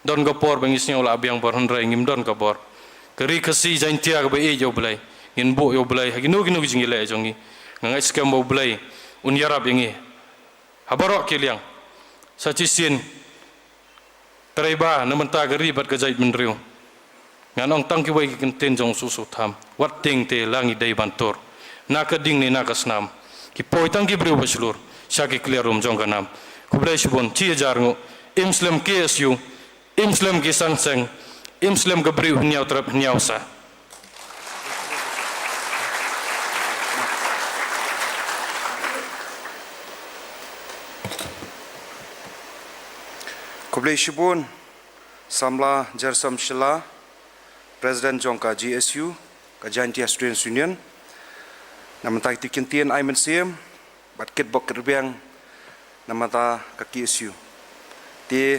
don ga por bang ngising la abyang bor handrai ngim don ga bor keri khasi Jaintia ga ba e yo blai ngin bu yo blai hagino gino jing le jongi ngai skam bo blai un yarab yangi habaro kiliang sachisin Tereba namenta gari bat gajai menriu nganong tangki wai kenten jong susu tham wat ting te langi dai bantor naka ding ni naka snam ki poi tangki briu baslur shaki clear room jong kanam kublai shibon chi jarngo imslam KSU imslam ki sangseng imslam ga briu nyau trap nyau sa Kublai Shibun, Samla Jersam Shila, President Jongka GSU, ka Jaintia Students Union, namata itu kintian ai mensim bat kit bok kerbeng namata kaki isu ti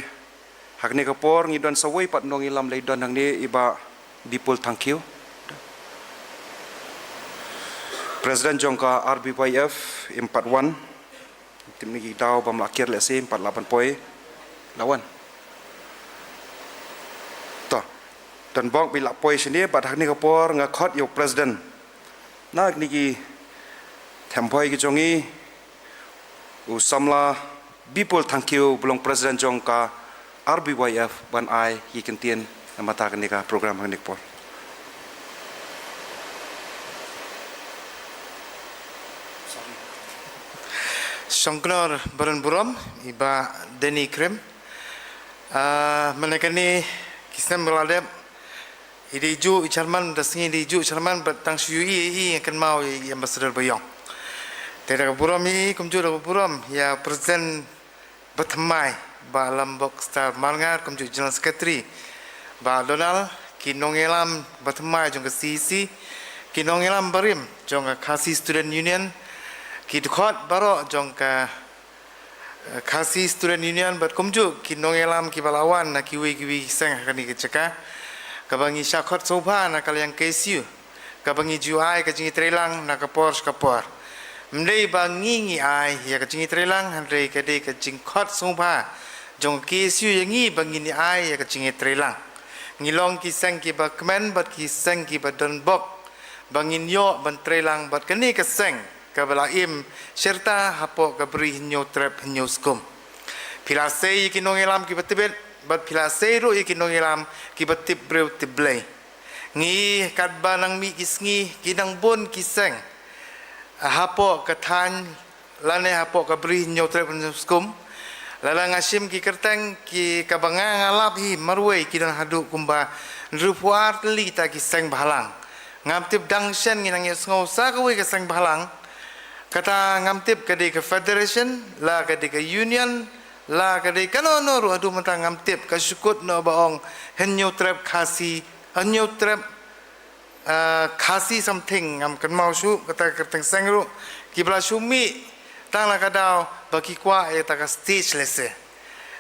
hakni kapor ngidon sawai pat nong ilam leidon hangni iba dipul thank you Presiden jongka RBYF 41 tim ni daw bam akhir lesi 48 poi lawan to dan bok bila poi sini bat hakni kapor ngakhot yo presiden nak niki thempoi ki jongi usamla bipol thank you belong presiden jongka RBYF ban ai yikentien namata kanika program hanik por Songknor Baran Buram iba Deni Krem menekani kisah meladap ide ju Charman dasni ide ju Charman batang syui akan mau yang besar bayang tidak Buram ini kumju Buram ya presiden bertemai ba Lombok Star Malngar kumju General Secretary ba Donald kinongelam bertemai jong ke CC kinongelam barim jong ke Khasi Student Union Kidkhot baro jong ka Khasi Student Union bat kumju kinongelam kibalawan na kiwi seng kani keceka kabangi syakot soba na kalian KSU kabangi juai ka jingi trelang na kapor mendei bangi ai ya ka jingi trelang handrei ka de ka jingkhot soba jong KSU yangi bangi ni ai ya ka jingi trelang ngilong ki seng ki ba kmen bat ki seng ki ba donbok bangin yo ban trelang bat kani ka seng kabalaim serta hapo kabri hinyo trap hinyo skum pilasei kinongelam ki batibet bat pilasei ro kinongelam ki batib breu tiblei ngi kadba nang mi kisngi kinang bon kiseng hapo kathan lane hapo kabri hinyo trap hinyo skum lala ngasim ki kerteng ki kabanga ngalap hi marwei kinang hadu kumba rupuar teli ta kiseng balang ngamtip dangsen nginang yesngau sa kawe kiseng balang kata ngamtip kadi ke federation la kadi ke union la kadi kanono ru adu mata ngamtip ka syukut no baong henyo trap khasi henyo trap khasi something ngam kan mau su kata kerteng sengru kibla sumi tang la kadau baki kwa eta ka stage lese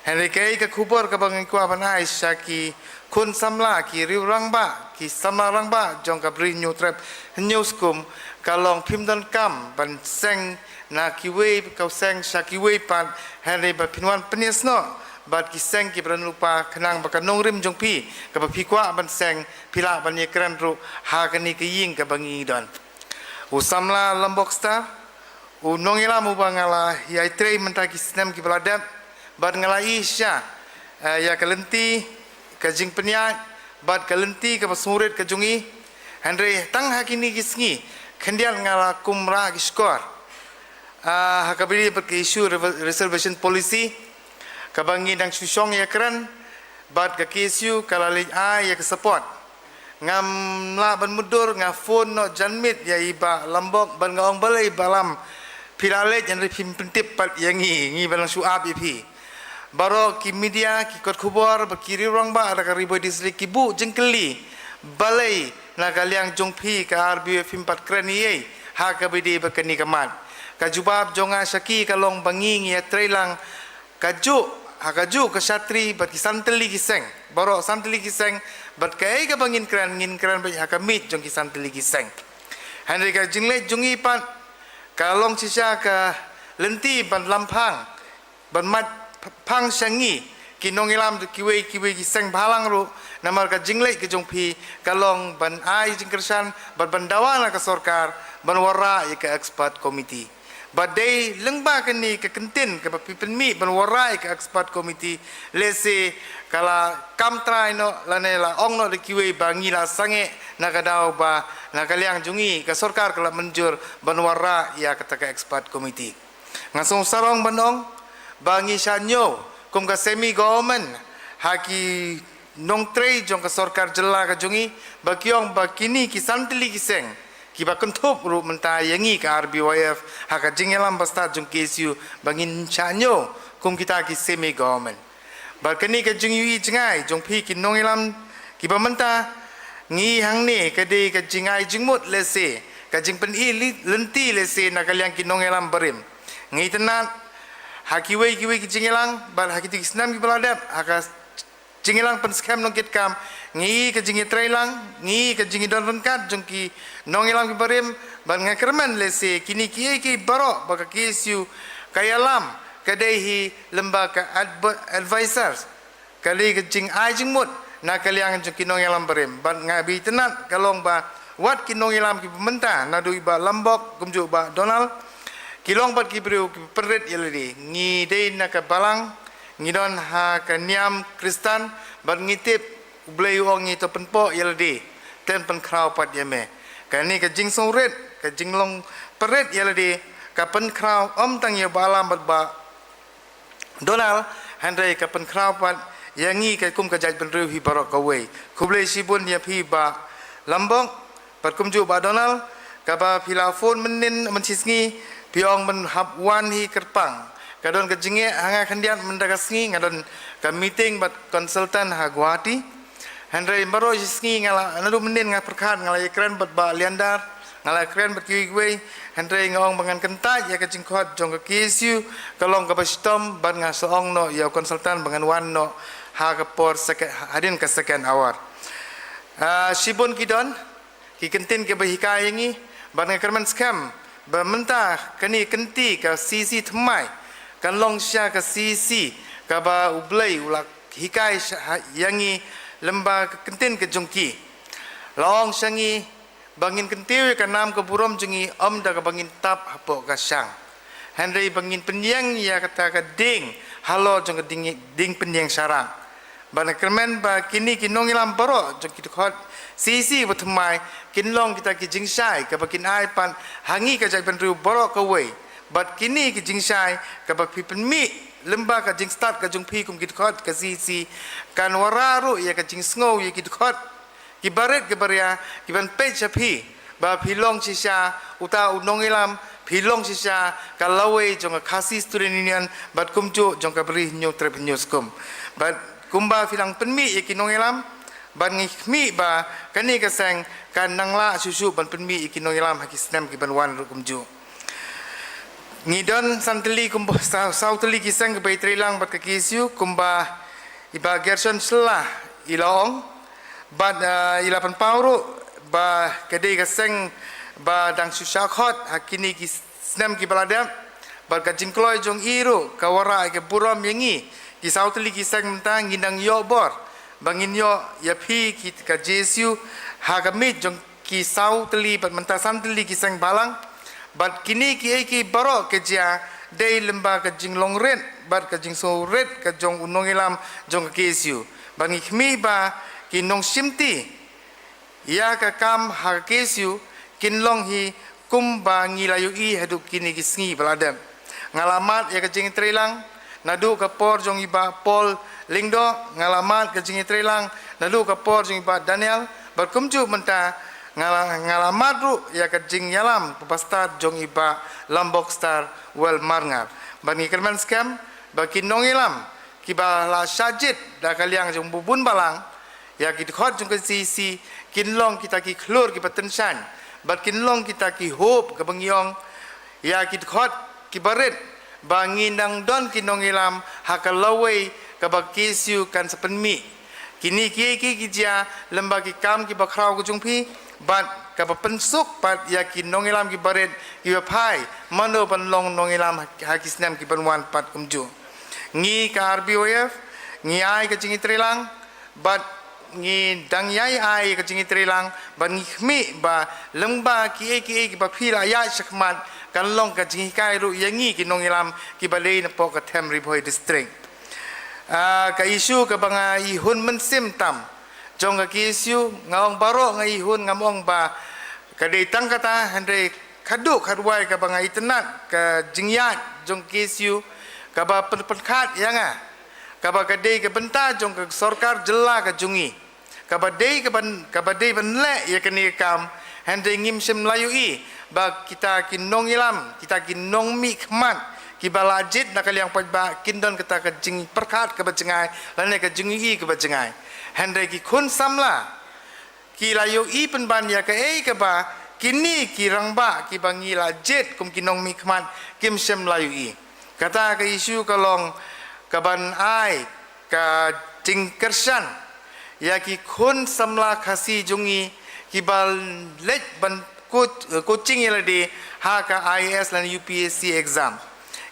henry kai ka khubor ka bang kwa banai syaki kun samla ki riu rangba ki samla rangba jong ka bri new trap henyo skum kalong pimdan kam ban seng na kiwe kau seng syakiwe pan henry ba pinwan penisno bat ki seng ki bran lupa kenang ba kanong rim jong pi ka ba pi kwa ban seng pila ban ye kran ru ha kani ke ying ka bangi don usamla Lombok Star u nongila mu bangala ya trei menta ki sistem ki beladap bat ngalai sya ya kalenti ka jing peniat bat kalenti ka pasurit ka jungi henry tang hakini kisngi kendial ngala kumra skor hakabiri bat ke issue reservation policy kabangi dang susong ya kran bat ka KSU kalali ya ke support ngam la ban mudur nga phone no janmit ya iba Lombok ban ngaong balai balam pirale jan ripim pentip pat yangi ngi balang suap ipi baro ki media ki kot khubor ba kiri rong ba ada ka ribo distrik kibu jengkeli balai na kaliang jongpi ka RBF 4 krani ha ka bidi ba kani kaman ka jubab jonga syaki kalong bangi ya trelang kaju ha kaju ka syatri bat ki santeli kiseng baro santeli kiseng bat kai ka bangin kran ngin kran ba ha ka mit jong ki santeli kiseng henry ka jingle jungi pan kalong sisa ka lenti ban lampang ban mat pang syangi kinongilam kiwe kiseng balang ru namar ka jingle ke jongpi kalong ban ai jingkersan ban dawana ka sorkar ban wara ya ka expert committee badai lengba kini ke kentin ke pipenmi ban wara ya ka expert committee lese kala kamtra ino lanela ongno de kiwe bangila sange nakadau ba nakaliang jungi ka sorkar kala menjur ban wara ya ka expert committee ngasong sarong banong bangi sanyo kum ka semi government haki nong trei jong ka sorkar jela ka jungi bakyong bakini ki santili kiseng ki ba kentup ru menta yangi ka RBYF haka jingelam basta jong KSU bangin chanyo kum kita ki semi government bakini ka jung yu jingai jong pi ki nongilam ki ba menta ngi hang ne ka de ka jingai jingmut lese kajing pen i lenti le se na kaliang kinong elam berim ngi tenat hakiwe kiwe ki jingelang bal hakiti snam ki baladap haka jingelang pen scam nong kit kam ngi ka jingi trailang ngi ka jingi don rengkat jongki nong elam ki berim bal ngakerman le se kini ki baro baka kisu kayalam kadai lembaga advisors kali ka jing ai jing mut na kaliang jong kinong elam berim bal ngabi tenat kalong ba wat kinong elam ki pemerintah nadu ba lambok kumju ba Donald kilong bat ki beriu ki perit yeledi ngi dei na ka balang ngidon ha ka niam kristan bat ngitip blei ong ngi to penpo yeledi ten pen krau pat yeme ka ni ka jing songret ka jing long perit yeledi ka pen krau tang ye balam bat ba Donald handai ka pen krau pat yangi ka kum ka jaj pen riu hi barok ka wei kublei sibun ya phi ba lambok pat kumju ba Donald ka ba philafon menin mencisngi piong men hab wan hi kerpang kadon ka jinge hanga khandian mendagasngi ngadon ka meeting bat konsultan ha Guwahati handai baro isngi ngala nadu menin nga perkhat ngala ekran bat ba liandar ngala ekran bat kiwi handai ngong bangan kentaj ya ka jingkhot jong ka KSU kalong ka bastom bat nga soong no ya konsultan bangan wan no ha ka por hadin ka second hour sibun kidon ki kentin ke bahika yangi ban kerman scam ba mentah kani kenti ka CC thmai kan long sha ka CC ka ba ublai ulak hikai yangi lemba kentin ke jongki long shangi bangin kentiu ka nam ka burom jengi da ka bangin tap hapo ka sang handai bangin penyang ya kata ka ding halo jong ka ding penyang sarang ban kerman ba kini kinong ilam baro jong ki khot CC bertemai kinlong kita ki jingsai ka bakin ai pan hangi ka jai penru borok ka wei bat kini ki jingsai ka bak pi pen mi lemba ka jing start ka jung pi kum kit khot ka CC kan wararu ya ka jing sngo ya kit khot ki baret ke baria ki ban pe chapi ba philong sisa uta unong ilam philong sisa ka lawe jong ka khasi student union bat kumju jong ka beri nyu trep news kum bat kumba filang pen mi ya kinong ilam ban ngikmi ba kani kasang kan nangla susu ban penmi ikinong ilam hakisnam ki ban wan kumju ngidon santeli kumba sauteli kisang ke baitrilang bat kakisiu kumba iba gerson selah ilong bat ilapan pauru ba kadai kasang ba dang susakhot hakini kisnam ki baladam bat kajingkloi jong iru kawara ke buram yangi ki sauteli kisang mentang ngindang yobor bangin yo ya phi ki ka Jesu ha ka mit jong ki sau teli bat mentasan teli ki sang balang bat kini ki baro ke ja dei lemba ka jing long ret bat ka jing so ret ka jong unong ilam jong ka Jesu bangi khmi ba ki nong simti ya ka kam ha ka Jesu kin long hi kum ba ngilayu i hadu kini ki sngi baladam ngalamat ya ka jing trilang nadu ka por jong iba Paul Lingdo ngalamat ke jingi trilang lalu ke por jing ba Daniel berkumju menta ngalamat ru ya ke jing yalam pepasta jong iba Lombok Star wel marngar bani kerman scam bagi nongilam kiba la sajid da kaliang jong bubun balang ya ki khot jong ke CC kinlong kita ki klur ki patensan bat kinlong kita ki hope ke bengyong ya ki khot ki baret bangindang don kinongilam hakalawai kabak kisiu kan sepenmi kini ki ja lembagi kam ki bakrau ku jungpi bat kabak pensuk pat yakin nongilam ki baret ki pai mano pan long nongilam hakisnam ki banwan pat kumju ngi ka RBOF ngi ai ka jingi trilang bat ngi dang yai ai ka jingi trilang bat ngi khmi ba lemba ki ba phira ya shakmat kan long ka jingi kai ru yangi ki nongilam ki balei na po ka Them Ribhoi district ka isu ka banga ihun mensim tam jong ka isu ngaong baro nga ihun ngamong ba ka dei tang kata handai khadu khadwai ka banga itnat ka jingyat jong isu ka ba perkhat yanga ka ba ka dei ka benta jong ka sarkar jela ka jungi ka ba dei ban le ya kani kam handai ngim sim layu i ba kita kinong ilam kita kinong mi khmat ki balajit nak kaliang pajba kindon kata ka jing perkat ka bajengai lane ka jingi ka bajengai handai ki khun samla ki layu i penban ya ka ka ba kini kirang ba ki bangi la jet kum kinong mi khman kim sem layu i kata ke isu kalong kaban ai ka jingkersan ya ki khun samla khasi jungi ki bal let ban coaching yala di ha ka IAS lan UPSC exam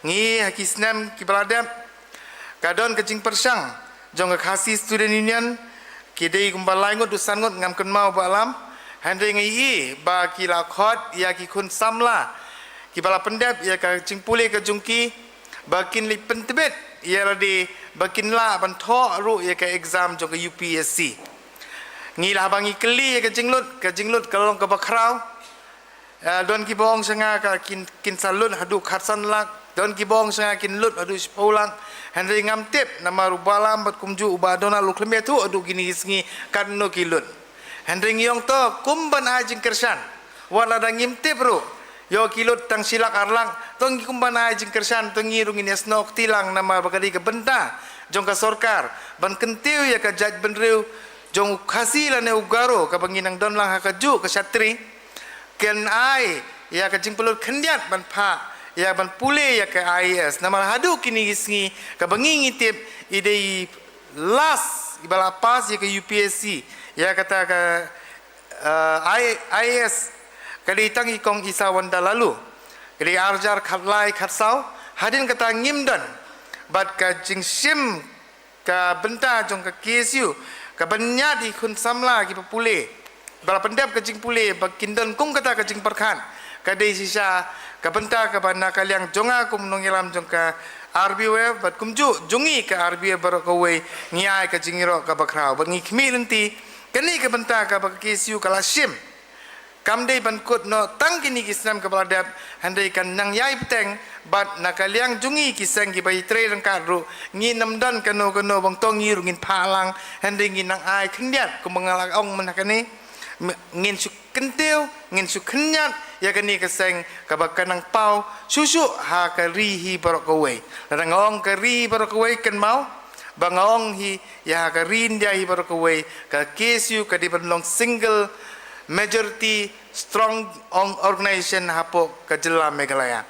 ngi ha ki snam ki baladam kadon ke jing persang jong ka khasi student union ki dei kumbalai ngot dusan ngot ngam kan mau ba alam handai ngai i ba ki la khot ya ki khun samla ki bala pendap ya ka jing pule ka jungki bakin li pentebet ya la di bakin la ban tho ru ya ka exam jong ka UPSC ngi la bangi keli ya ka jinglut kalong ka bakrau don ki bong sanga ka kin salun hadu khatsan lak don ki bong sanga kin lut hadu spolang handai ngam tip nama rubalam bat kumju ubadona lukleme tu adu gini isngi kanno ki lut handai ngiong to kumban ajing kersan wala da ngim tip ru yo kilot tang silak arlang tong kumban ajing kersan tong ngirungin esnok tilang nama bagadi ke benta jong ka sorkar ban kentiu ya ka jaj benriu jong khasi lane ugaro ka banginang don lang hakaju ka satri ken ai ya ka jingpulur khendiat ban pha ya ban pule ya ka IAS nama hadu kini isngi ka bangi ngitip ide las ibala pas ya ka UPSC ya kata ka IAS kali tangi kong isawan dalalu kali arjar khatlai khatsau hadin kata ngimdan bat ka jingsim ka benta jong ka KSU ka banya di khun samla ki papule bala pendap ka jing pule bakindan kung kata ka jing perkhan ka dei sisa ka benta ka bana kaliang jonga kum nongilam jong ka RBW bat kumju jongi ka RBW barokawe ngiai ka jingiro ka bakrau bat ngi khmi lenti kani ka benta ka ba KSU kala sim kamdei ban kut no tang kini kisnam ka baladap handai kan nang yai peteng bat nakaliang jungi kisang ki bai tre lang kadru ngi namdan kano bang tongi rungin palang handai ngi nang ai khendiat ku mengalak ong menakani ngin su kentiu ngin su khenyat ya kani keseng ka bakanang pau susu ha ka rihi barok kowe larang ong ka ri barok kowe kan mau bangong hi ya ka rin dia hi barok kowe ka KSU ka di banlong single majority strong organization hapo kajela Meghalaya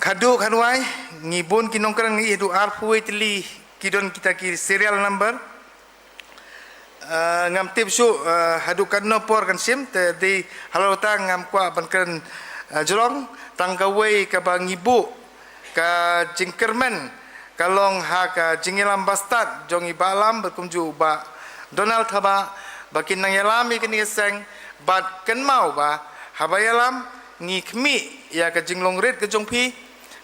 kadu kanwai ngibun kinongkrang ngi edu arpuwe tili kidon kita ki serial number ngam tipsu hadu kanno por kan sim te di halota ngam kwa bankan jolong tangkawai ka bangibu ka jingkermen kalong ha ka jingilam bastad jong ibalam berkumju ba Donald thaba bakin nang yalami kini seng bat kan mau ba habayalam ngi khmi ya ka jinglong red ka jongpi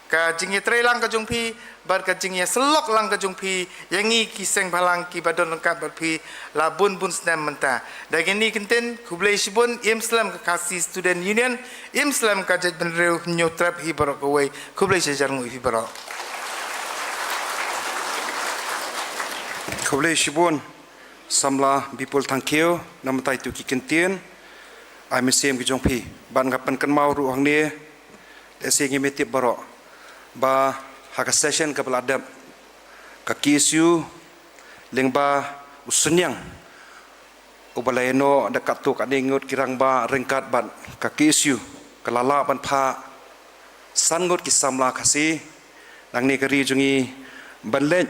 ka jingi trelang ka jongpi bat ka jingi selok lang ka jongpi yang ngi kiseng balang ki badon lengkap berpi labun bun snam menta dagini kenten kublai sibun imslam ka kasi student union imslam ka jaj benreu nyotrap hi barok away kublai sejarngu hi barok kublai sibun samla bipul tangkio namatai tu ki kentien ai mesem ki jongpi ban ngapan kan mau ru hang ni ese ngi metip barok ba haka session ka peladap ka KSU lengba usunyang ubalayno dekat tu ka ningut kirang ba rengkat ban ka KSU kalala ban pha sangut ki samla khasi nang ni kari jungi banlet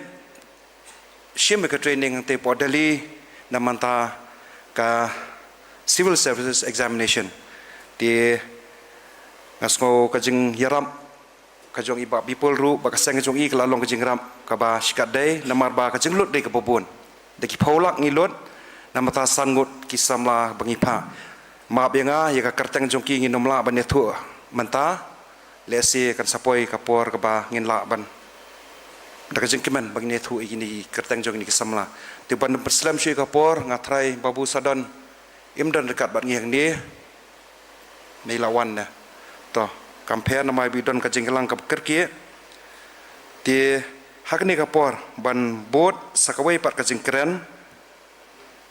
shim ka training te podali namanta ka civil services examination di ngasko kajing yaram kajong iba people ru bakasang kajong i kalalong kajing ram kaba shikat dai namar ba kajing lut dai ka pobon deki paulak ngilot namata sangut kisamla bangipa ma benga ya ka kartang jong ki nginomla ban nethu manta lesi kan sapoi kapor kaba nginla ban daga jengkiman bang nethu igini kartang jong ni kisamla ti ban perslam shui kapor ngatrai babu sadon imdan dekat bat ngiang ni nei lawan na to compare namai bidon ka jengkelang ka kerkie ti hakni kapor ban bot sakawai pat ka jengkeren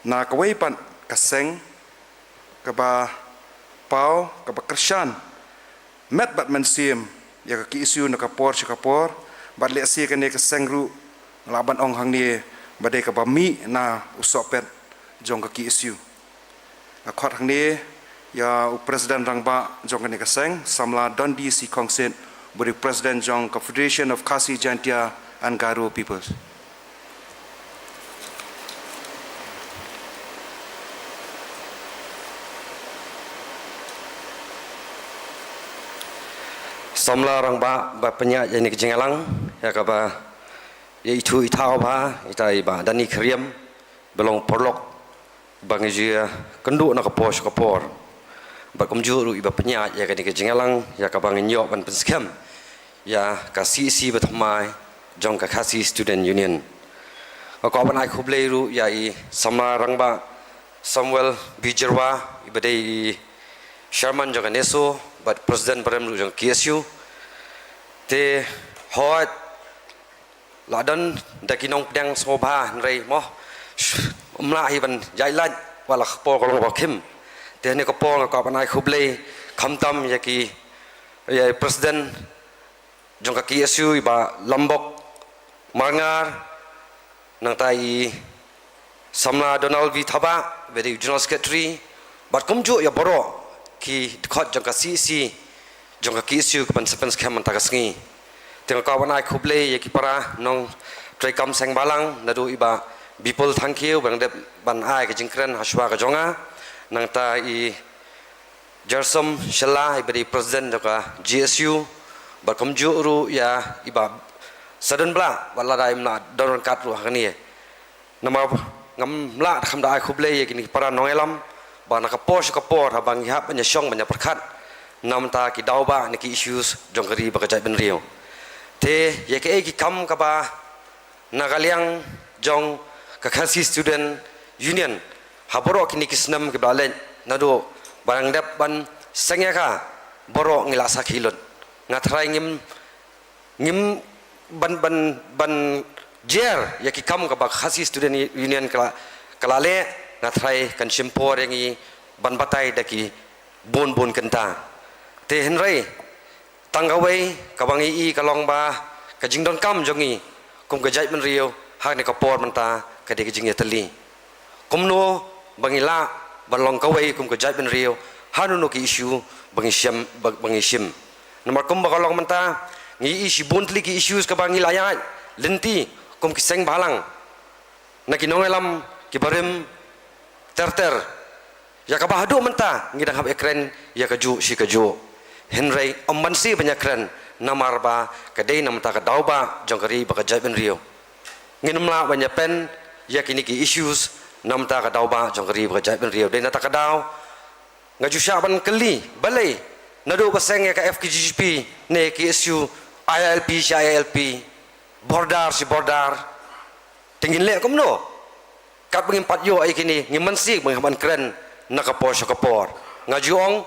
na kawai pat kaseng ka ba pau ka ba kershan met bat mensim ya ka KSU na kapor sikapor bat le si ka ne ka sengru laban ong hang ni badai ka ba mi na usopet jong ka KSU akhot hang ni ya Presiden Rangba jong kene kaseng samla Dondi si kongsit beri Presiden jong Confederation of Khasi Jaintia and Garo Peoples. Samla orang ba penyak jadi kejengalang ya kaba ya itu itau ba itai ba dani kriam belong porlok bang jia kenduk nak kapor ba kumjuru iba penyak ya kani kejengalang ya kaba nginyok ban penskam ya kasisi betmai jong ka khasi student union ko ban ai khubleiru ya i samla orang ba Samuel Bijerwa ibadai Sherman jong neso but President Prem jong KSU te hot ladan dakinong pedang sobha nrei mo umla hi ban jailan wala khpo kolong bakim te ne ko pong ko panai khuble khamtam yaki ya President jong ka KSU iba Lombok Mangar nang tai samla Donald V Thaba very General Secretary but kumju ya boro ki khot jong ka CC jong ka KSU ban sepen skam man tagasngi tengok kawan ai khuble ye ki para nong trai kam seng balang nadu iba bipol thangkiu bang de ban ai ka jingkren haswa ka jonga nang ta i jersom shela ibadi president ka GSU ba kamju ru ya iba sadan bla wala dai mna don kat ru hakani nama ngam la kham da ai khuble ye ki para nong elam ba na ka kapor habang hap nya syong banya perkhat nam ta ki dauba ni ki issues jongkari ba ka jai ben riu te ye ke ki kam ka ba nagaliang jong ka khasi student union haboro kini kisnam ke balen nado barang dep ban sengya ka boro ngila sakhilot ngathrai ngim ban jer ye ki kam ka ba khasi student union kalale ngathrai kan simpor yangi ban batai daki bon kenta te henrei tanggawai kabangi i kalong ba kajing don kam jongi kum gajai men rio hak ne kapor menta kade kajing ya teli kumno bangila balong kawai kum gajai men rio hanu no ki issue bangi shim nomor kum bakalong menta ngi isi bontli ki issues ka bangi layat lenti kum kiseng balang nakinongelam kibarim terter ya kabahadu menta ngidang hab ekren ya kaju si kaju henrei ombansi banyakren namarba kadai namta kadauba jongkari bakajai ben rio nginumla banyapen ya kini ki issues namta kadauba jongkari bakajai ben rio dena takadau ngaju syaban keli balai nadu baseng ya ka FKGP ne KSU ILP bordar si bordar tingin le kumno kat pengimpat yo ai kini ngimensi menghaban keren nakapor ngajong